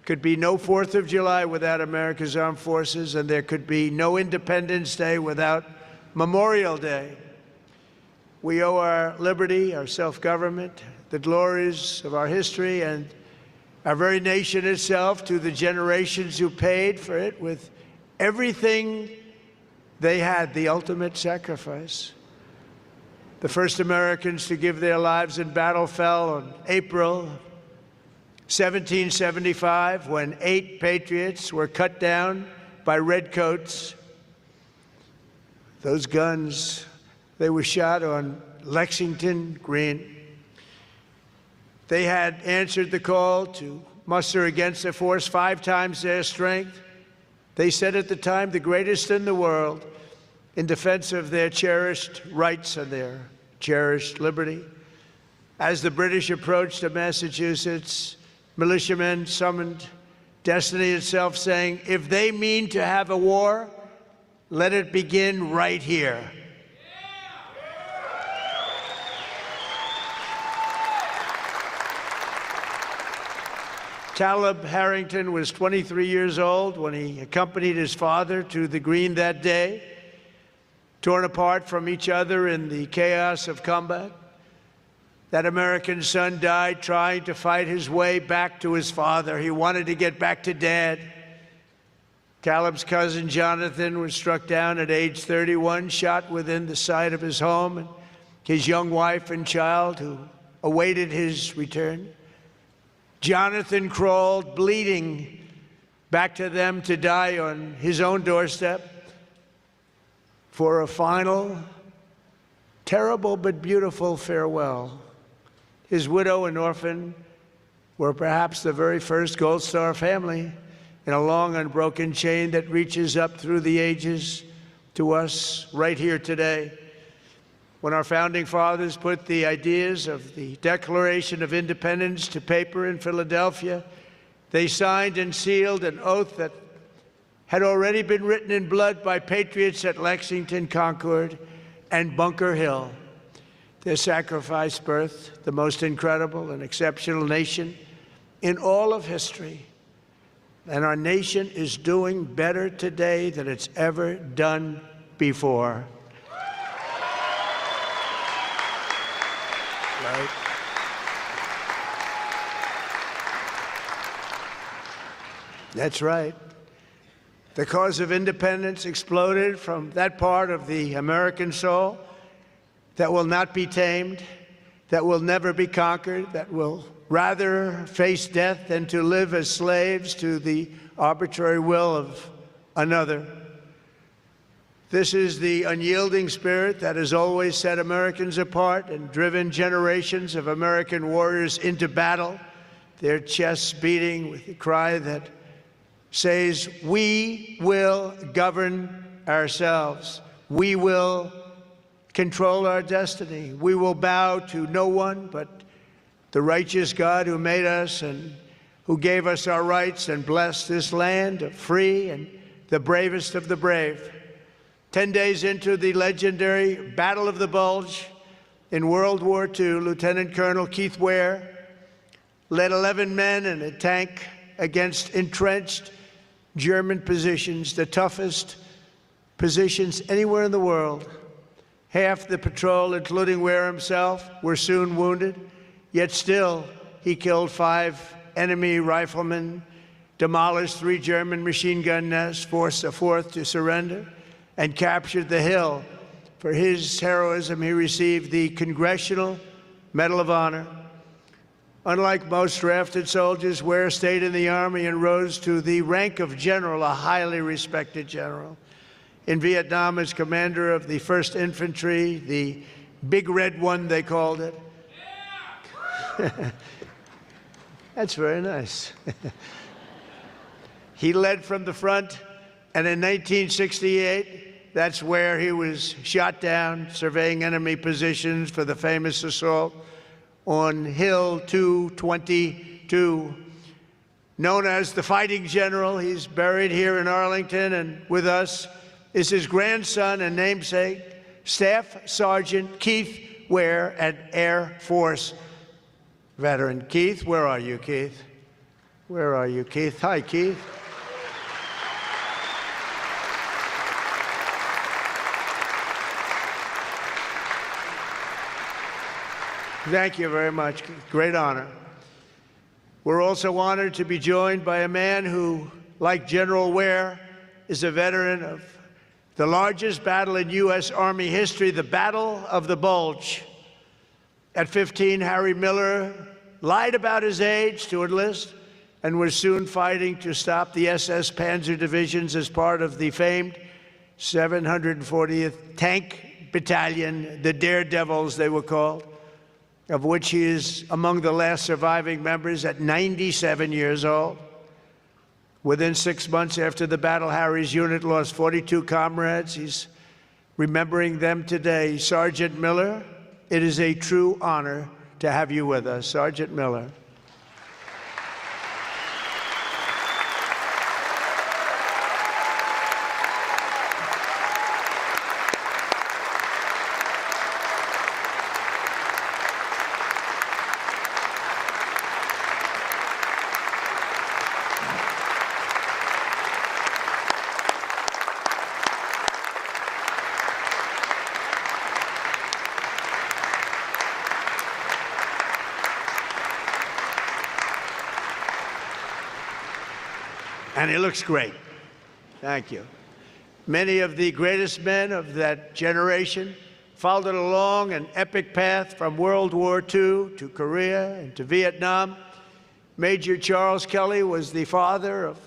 could be no 4th of July without America's armed forces, and there could be no Independence Day without Memorial Day. We owe our liberty, our self-government, the glories of our history, and our very nation itself to the generations who paid for it with everything they had, the ultimate sacrifice. The first Americans to give their lives in battle fell on April 1775, when 8 patriots were cut down by redcoats. Those guns, they were shot on Lexington Green. They had answered the call to muster against a force 5 times their strength. They said at the time, the greatest in the world, in defense of their cherished rights and their cherished liberty. As the British approached Massachusetts, militiamen summoned destiny itself, saying, if they mean to have a war, let it begin right here. Caleb Harrington was 23 years old when he accompanied his father to the Green that day, torn apart from each other in the chaos of combat. That American son died trying to fight his way back to his father. He wanted to get back to Dad. Caleb's cousin Jonathan was struck down at age 31, shot within the sight of his home, and his young wife and child who awaited his return. Jonathan crawled, bleeding, back to them to die on his own doorstep for a final, terrible but beautiful farewell. His widow and orphan were perhaps the very first Gold Star family in a long, unbroken chain that reaches up through the ages to us right here today. When our founding fathers put the ideas of the Declaration of Independence to paper in Philadelphia, they signed and sealed an oath that had already been written in blood by patriots at Lexington, Concord, and Bunker Hill. Their sacrifice birthed the most incredible and exceptional nation in all of history. And our nation is doing better today than it's ever done before. Right? That's right. The cause of independence exploded from that part of the American soul that will not be tamed, that will never be conquered, that will rather face death than to live as slaves to the arbitrary will of another. This is the unyielding spirit that has always set Americans apart and driven generations of American warriors into battle, their chests beating with the cry that says, we will govern ourselves. We will control our destiny. We will bow to no one but the righteous God who made us and who gave us our rights and blessed this land of free and the bravest of the brave. 10 days into the legendary Battle of the Bulge in World War II, Lieutenant Colonel Keith Ware led 11 men in a tank against entrenched German positions, the toughest positions anywhere in the world. Half the patrol, including Ware himself, were soon wounded, yet still he killed 5 enemy riflemen, demolished 3 German machine gun nests, forced a 4th to surrender, and captured the hill. For his heroism, he received the Congressional Medal of Honor. Unlike most drafted soldiers, Ware stayed in the Army and rose to the rank of general, a highly respected general. In Vietnam, as commander of the 1st Infantry, the Big Red One, they called it. Yeah. That's very nice. He led from the front, and in 1968, that's where he was shot down, surveying enemy positions for the famous assault on Hill 222. Known as the Fighting General, he's buried here in Arlington, and with us is his grandson and namesake, Staff Sergeant Keith Ware, an Air Force veteran. Keith, where are you, Keith? Where are you, Keith? Hi, Keith. Thank you very much. Great honor. We're also honored to be joined by a man who, like General Ware, is a veteran of the largest battle in U.S. Army history, the Battle of the Bulge. At 15, Harry Miller lied about his age to enlist and was soon fighting to stop the SS Panzer divisions as part of the famed 740th Tank Battalion, the Daredevils they were called, of which he is among the last surviving members at 97 years old. Within 6 months after the battle, Harry's unit lost 42 comrades. He's remembering them today. Sergeant Miller, it is a true honor to have you with us. Sergeant Miller. And he looks great. Thank you. Many of the greatest men of that generation followed along an epic path from World War II to Korea and to Vietnam. Major Charles Kelly was the father of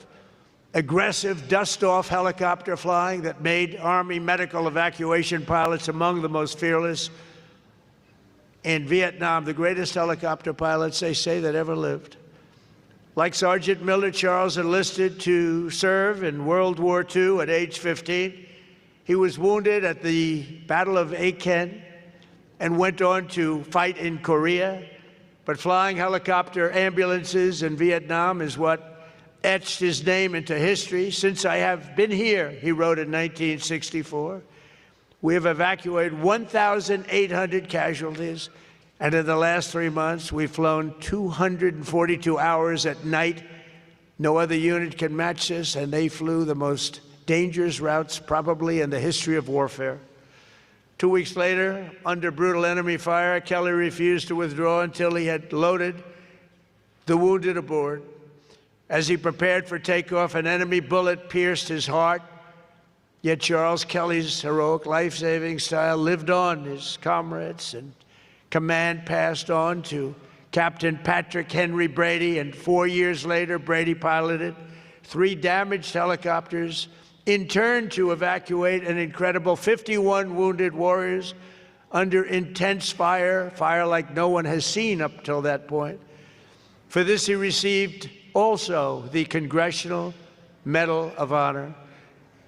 aggressive dust-off helicopter flying that made Army medical evacuation pilots among the most fearless in Vietnam, the greatest helicopter pilots, they say, that ever lived. Like Sergeant Miller, Charles enlisted to serve in World War II at age 15. He was wounded at the Battle of Aachen and went on to fight in Korea. But flying helicopter ambulances in Vietnam is what etched his name into history. Since I have been here, he wrote in 1964, we have evacuated 1,800 casualties. And in the last 3 months, we've flown 242 hours at night. No other unit can match this, and they flew the most dangerous routes probably in the history of warfare. 2 weeks later, under brutal enemy fire, Kelly refused to withdraw until he had loaded the wounded aboard. As he prepared for takeoff, an enemy bullet pierced his heart. Yet Charles Kelly's heroic life-saving style lived on. His comrades and command passed on to Captain Patrick Henry Brady, and 4 years later, Brady piloted 3 damaged helicopters in turn to evacuate an incredible 51 wounded warriors under intense fire like no one has seen up till that point. For this, he received also the Congressional Medal of Honor.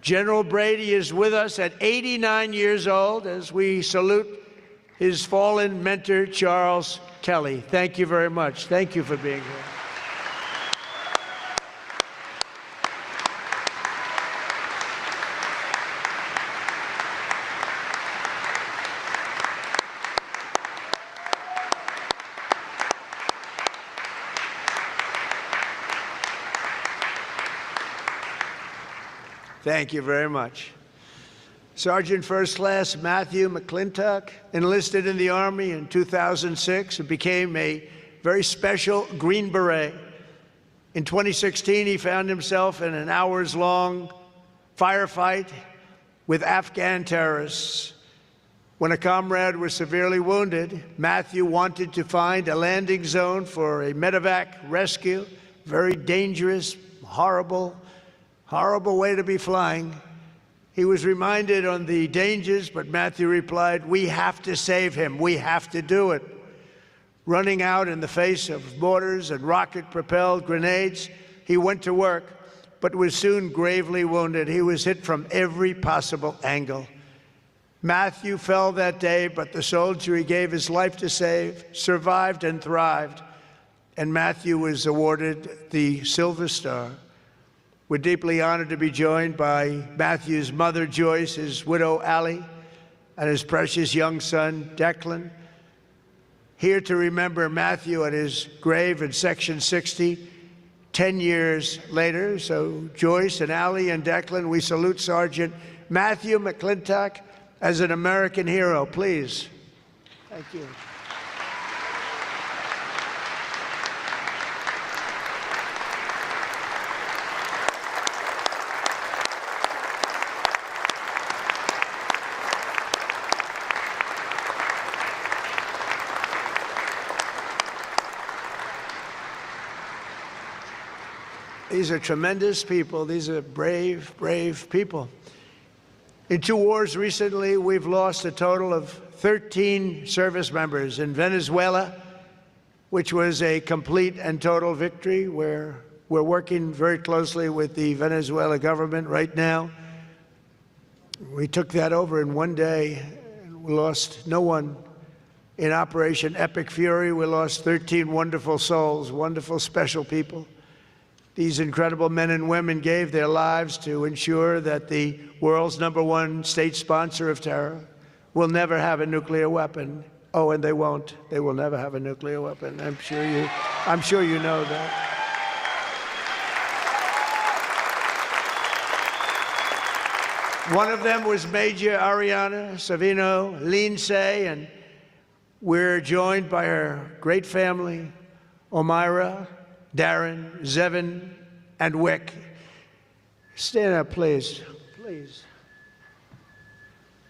General Brady is with us at 89 years old as we salute his fallen mentor, Charles Kelly. Thank you very much. Thank you for being here. Thank you very much. Sergeant First Class Matthew McClintock enlisted in the Army in 2006 and became a very special Green Beret. In 2016, he found himself in an hours-long firefight with Afghan terrorists. When a comrade was severely wounded, Matthew wanted to find a landing zone for a medevac rescue. Very dangerous, horrible way to be flying. He was reminded on the dangers, but Matthew replied, "We have to save him. We have to do it." Running out in the face of mortars and rocket-propelled grenades, he went to work, but was soon gravely wounded. He was hit from every possible angle. Matthew fell that day, but the soldier he gave his life to save survived and thrived, and Matthew was awarded the Silver Star. We're deeply honored to be joined by Matthew's mother, Joyce, his widow, Allie, and his precious young son, Declan, here to remember Matthew at his grave in Section 60, 10 years later. So Joyce and Allie and Declan, we salute Sergeant Matthew McClintock as an American hero, please. Thank you. These are tremendous people. These are brave, brave people. In 2 wars recently, we've lost a total of 13 service members. In Venezuela, which was a complete and total victory, where we're working very closely with the Venezuela government right now. We took that over in one day, and we lost no one. In Operation Epic Fury, we lost 13 wonderful souls, wonderful, special people. These incredible men and women gave their lives to ensure that the world's #1 state sponsor of terror will never have a nuclear weapon. Oh, and they won't. They will never have a nuclear weapon. I'm sure you know that. One of them was Major Ariana Savino Lindsay, and we're joined by her great family, Omira, Darren, Zevin, and Wick. Stand up, please. Please.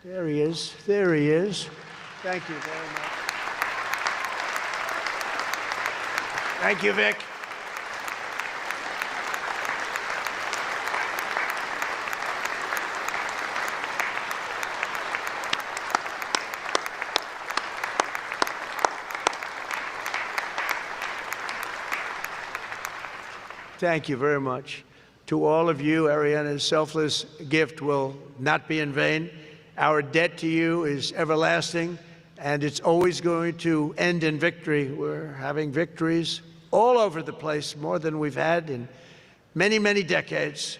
There he is. There he is. Thank you very much. Thank you, Vic. Thank you very much. To all of you, Ariana's selfless gift will not be in vain. Our debt to you is everlasting, and it's always going to end in victory. We're having victories all over the place, more than we've had in many, many decades.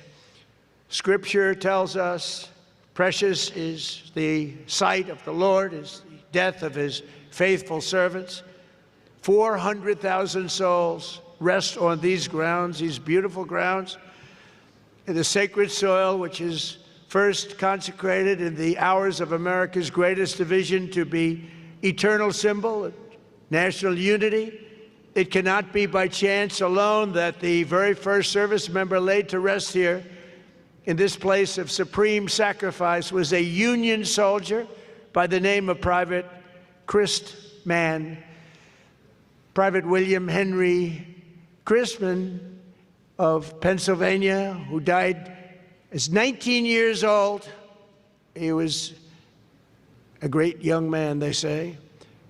Scripture tells us, precious is the sight of the Lord, is the death of his faithful servants. 400,000 souls rest on these grounds, these beautiful grounds, in the sacred soil which is first consecrated in the hours of America's greatest division to be eternal symbol of national unity. It cannot be by chance alone that the very first service member laid to rest here in this place of supreme sacrifice was a Union soldier by the name of Private Christman, Private William Henry Christman of Pennsylvania, who died as 19 years old. He was a great young man, they say.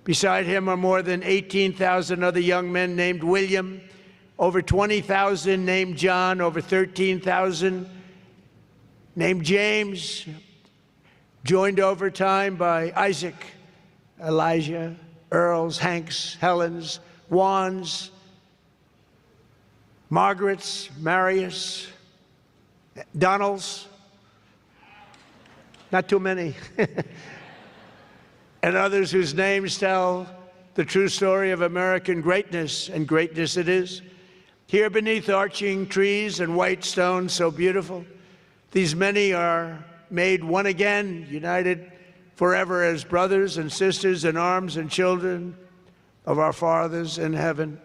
Beside him are more than 18,000 other young men named William, over 20,000 named John, over 13,000 named James, joined over time by Isaac, Elijah, Earls, Hanks, Helens, Wands, Margarets, Marius, Donalds, not too many, and others whose names tell the true story of American greatness, and greatness it is. Here beneath arching trees and white stones so beautiful, these many are made one again, united forever as brothers and sisters in arms and children of our fathers in heaven.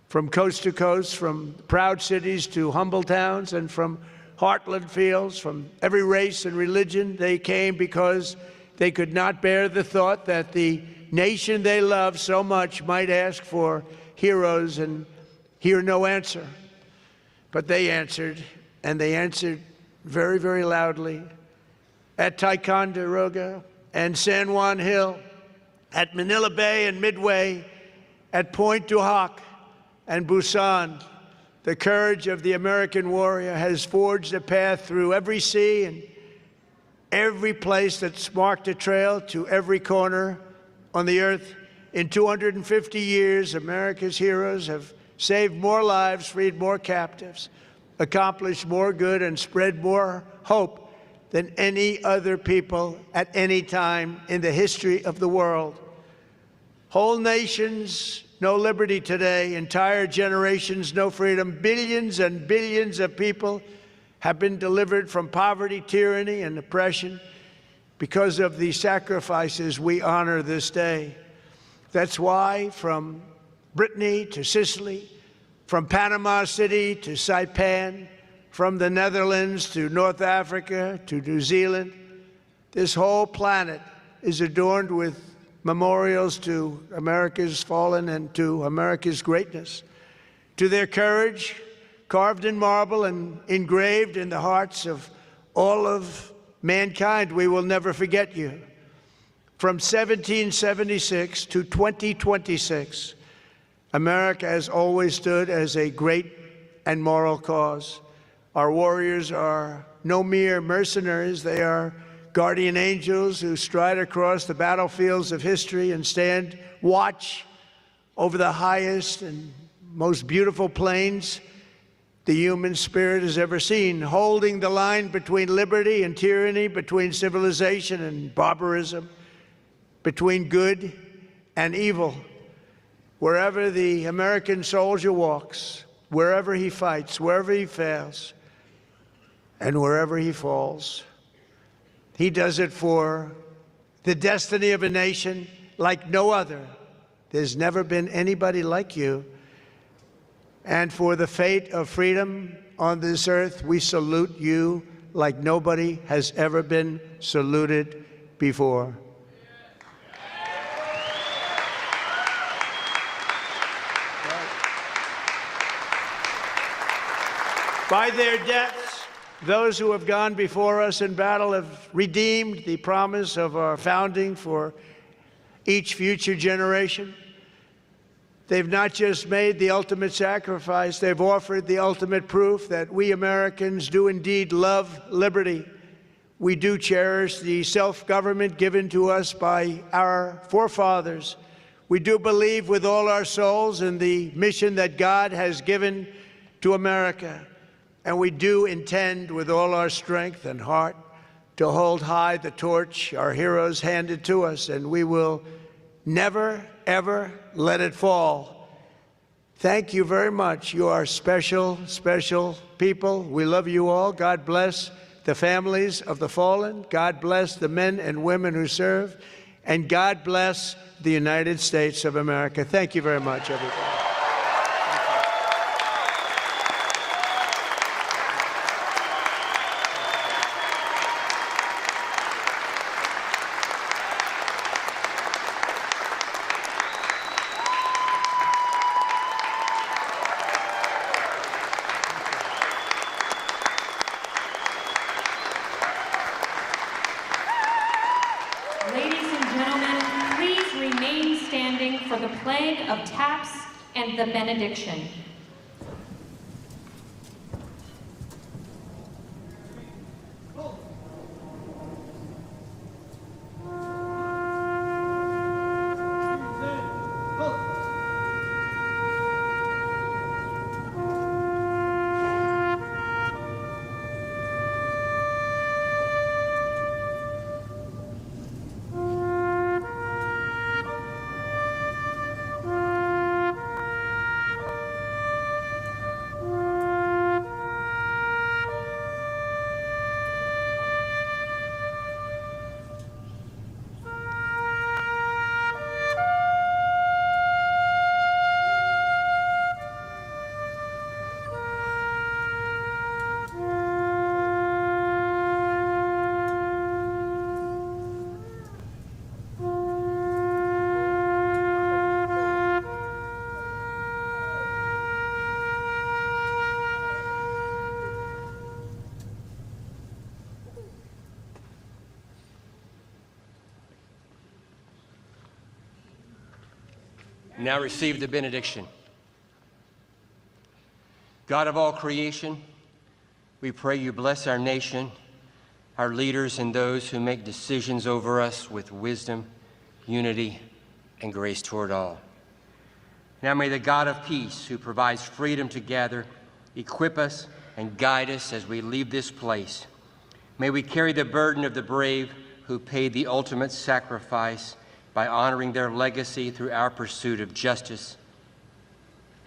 From coast to coast, from proud cities to humble towns, and from heartland fields, from every race and religion, they came because They could not bear the thought that the nation they love so much might ask for heroes and hear no answer. But they answered, and they answered very, very loudly at Ticonderoga and San Juan Hill, at Manila Bay and Midway, at Point du Hoc and Busan. The courage of the American warrior has forged a path through every sea and every place that's marked a trail to every corner on the earth. In 250 years, America's heroes have saved more lives, freed more captives, accomplished more good, and spread more hope than any other people at any time in the history of the world. Whole nations, no liberty today. Entire generations, no freedom. Billions and billions of people have been delivered from poverty, tyranny, and oppression because of the sacrifices we honor this day. That's why from Brittany to Sicily, from Panama City to Saipan, from the Netherlands to North Africa to New Zealand, this whole planet is adorned with memorials to America's fallen and to America's greatness, to their courage, carved in marble and engraved in the hearts of all of mankind. We will never forget you. From 1776 to 2026, America has always stood as a great and moral cause. Our warriors are no mere mercenaries. They are guardian angels who stride across the battlefields of history and stand watch over the highest and most beautiful plains the human spirit has ever seen, holding the line between liberty and tyranny, between civilization and barbarism, between good and evil. Wherever the American soldier walks, wherever he fights, wherever he fails, and wherever he falls, he does it for the destiny of a nation like no other. There's never been anybody like you. And for the fate of freedom on this earth, we salute you like nobody has ever been saluted before. By their deaths, those who have gone before us in battle have redeemed the promise of our founding for each future generation. They've not just made the ultimate sacrifice, they've offered the ultimate proof that we Americans do indeed love liberty. We do cherish the self-government given to us by our forefathers. We do believe with all our souls in the mission that God has given to America. And we do intend with all our strength and heart to hold high the torch our heroes handed to us, and we will never, ever let it fall. Thank you very much. You are special, special people. We love you all. God bless the families of the fallen. God bless the men and women who serve. And God bless the United States of America. Thank you very much, everybody. Ladies and gentlemen, please remain standing for the playing of taps and the benediction. Now receive the benediction. God of all creation, we pray you bless our nation, our leaders, and those who make decisions over us with wisdom, unity, and grace toward all. Now may the God of peace, who provides freedom to gather, equip us and guide us as we leave this place. May we carry the burden of the brave who paid the ultimate sacrifice by honoring their legacy through our pursuit of justice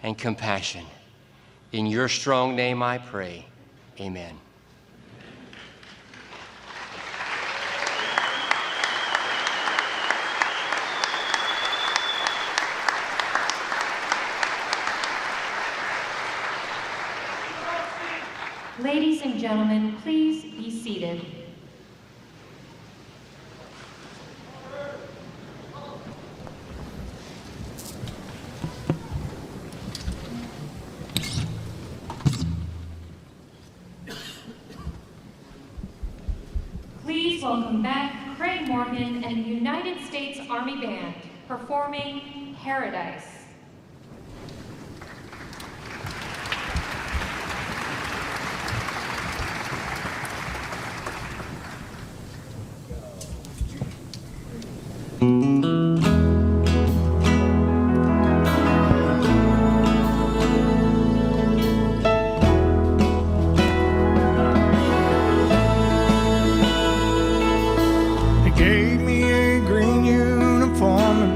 and compassion. In your strong name I pray, amen. Ladies and gentlemen, please be seated. Please welcome back Craig Morgan and the United States Army Band performing Paradise.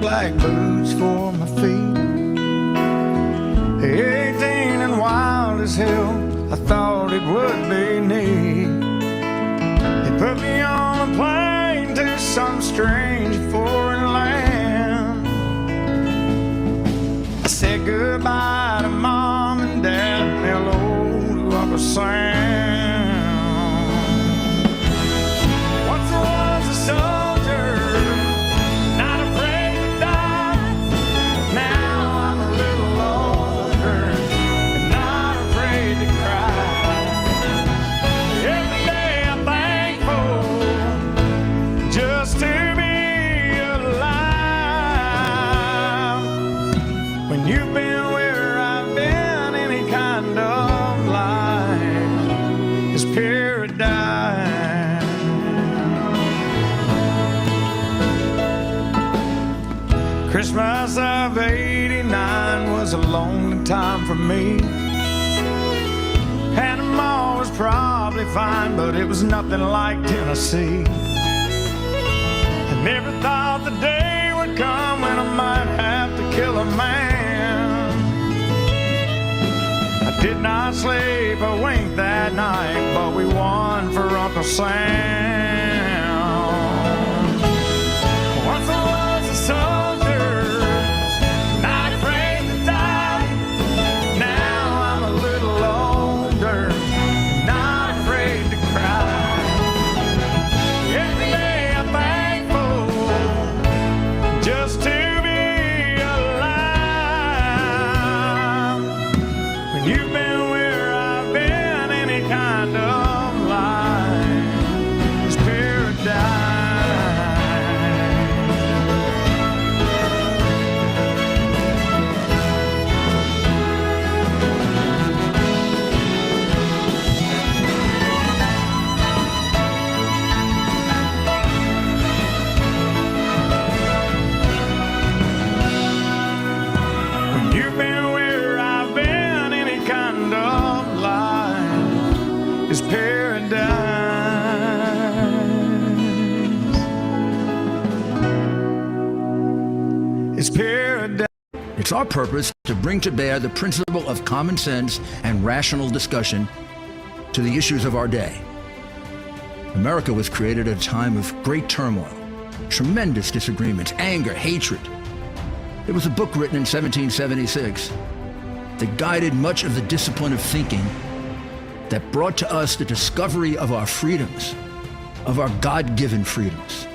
Black boots for my feet, 18 and wild as hell, I thought it would be neat. They put me on a plane to some strange foreign land. I said goodbye to Mom and Dad and hello to Uncle Sam. Once I was a soldier, you've been where I've been, any kind of life is paradise. Christmas of '89 was a long time for me. Panama was probably fine, but it was nothing like Tennessee. I never thought the day would come when I might have to kill a man. I did not sleep a wink that night, but we won for Uncle Sam. Once I was a soldier, not afraid to die. Now I'm a little older, not afraid to cry. Every day I'm thankful just to you've been where I've been, any kind of life is paradise. When you've been where I've been, any kind of life is paradise. It's paradise. It's our purpose to bring to bear the principle of common sense and rational discussion to the issues of our day. America was created at a time of great turmoil, tremendous disagreements, anger, hatred. It was a book written in 1776 that guided much of the discipline of thinking that brought to us the discovery of our freedoms, of our God-given freedoms.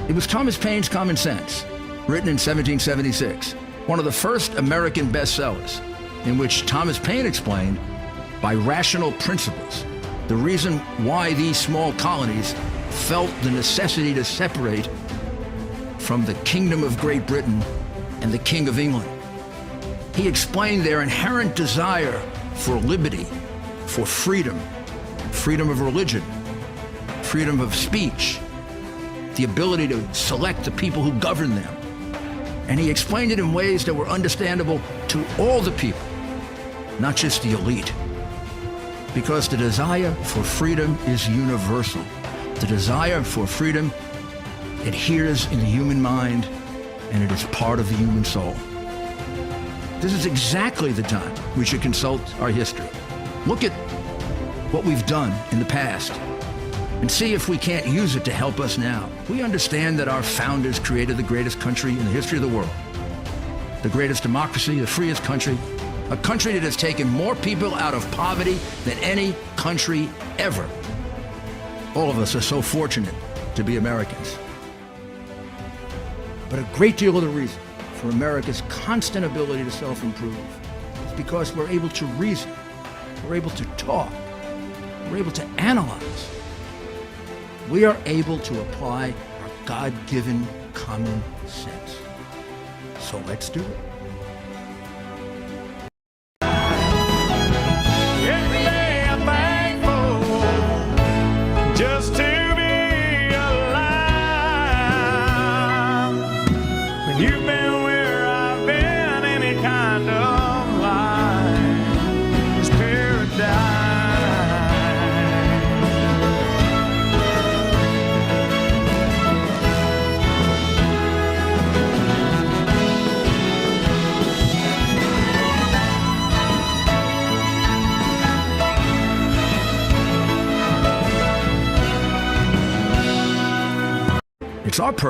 It was Thomas Paine's Common Sense, written in 1776, one of the first American bestsellers, in which Thomas Paine explained, by rational principles, the reason why these small colonies felt the necessity to separate from the Kingdom of Great Britain and the King of England. He explained their inherent desire for liberty, for freedom, freedom of religion, freedom of speech, the ability to select the people who govern them. And he explained it in ways that were understandable to all the people, not just the elite. Because the desire for freedom is universal. The desire for freedom adheres in the human mind, and it is part of the human soul. This is exactly the time we should consult our history. Look at what we've done in the past and see if we can't use it to help us now. We understand that our founders created the greatest country in the history of the world, the greatest democracy, the freest country, a country that has taken more people out of poverty than any country ever. All of us are so fortunate to be Americans. But a great deal of the reason for America's constant ability to self-improve is because we're able to reason, we're able to talk, we're able to analyze. We are able to apply our God-given common sense. So let's do it. Every day I'm thankful just to be alive. When you've been where I've been, any kind of life is paradise. It's our purpose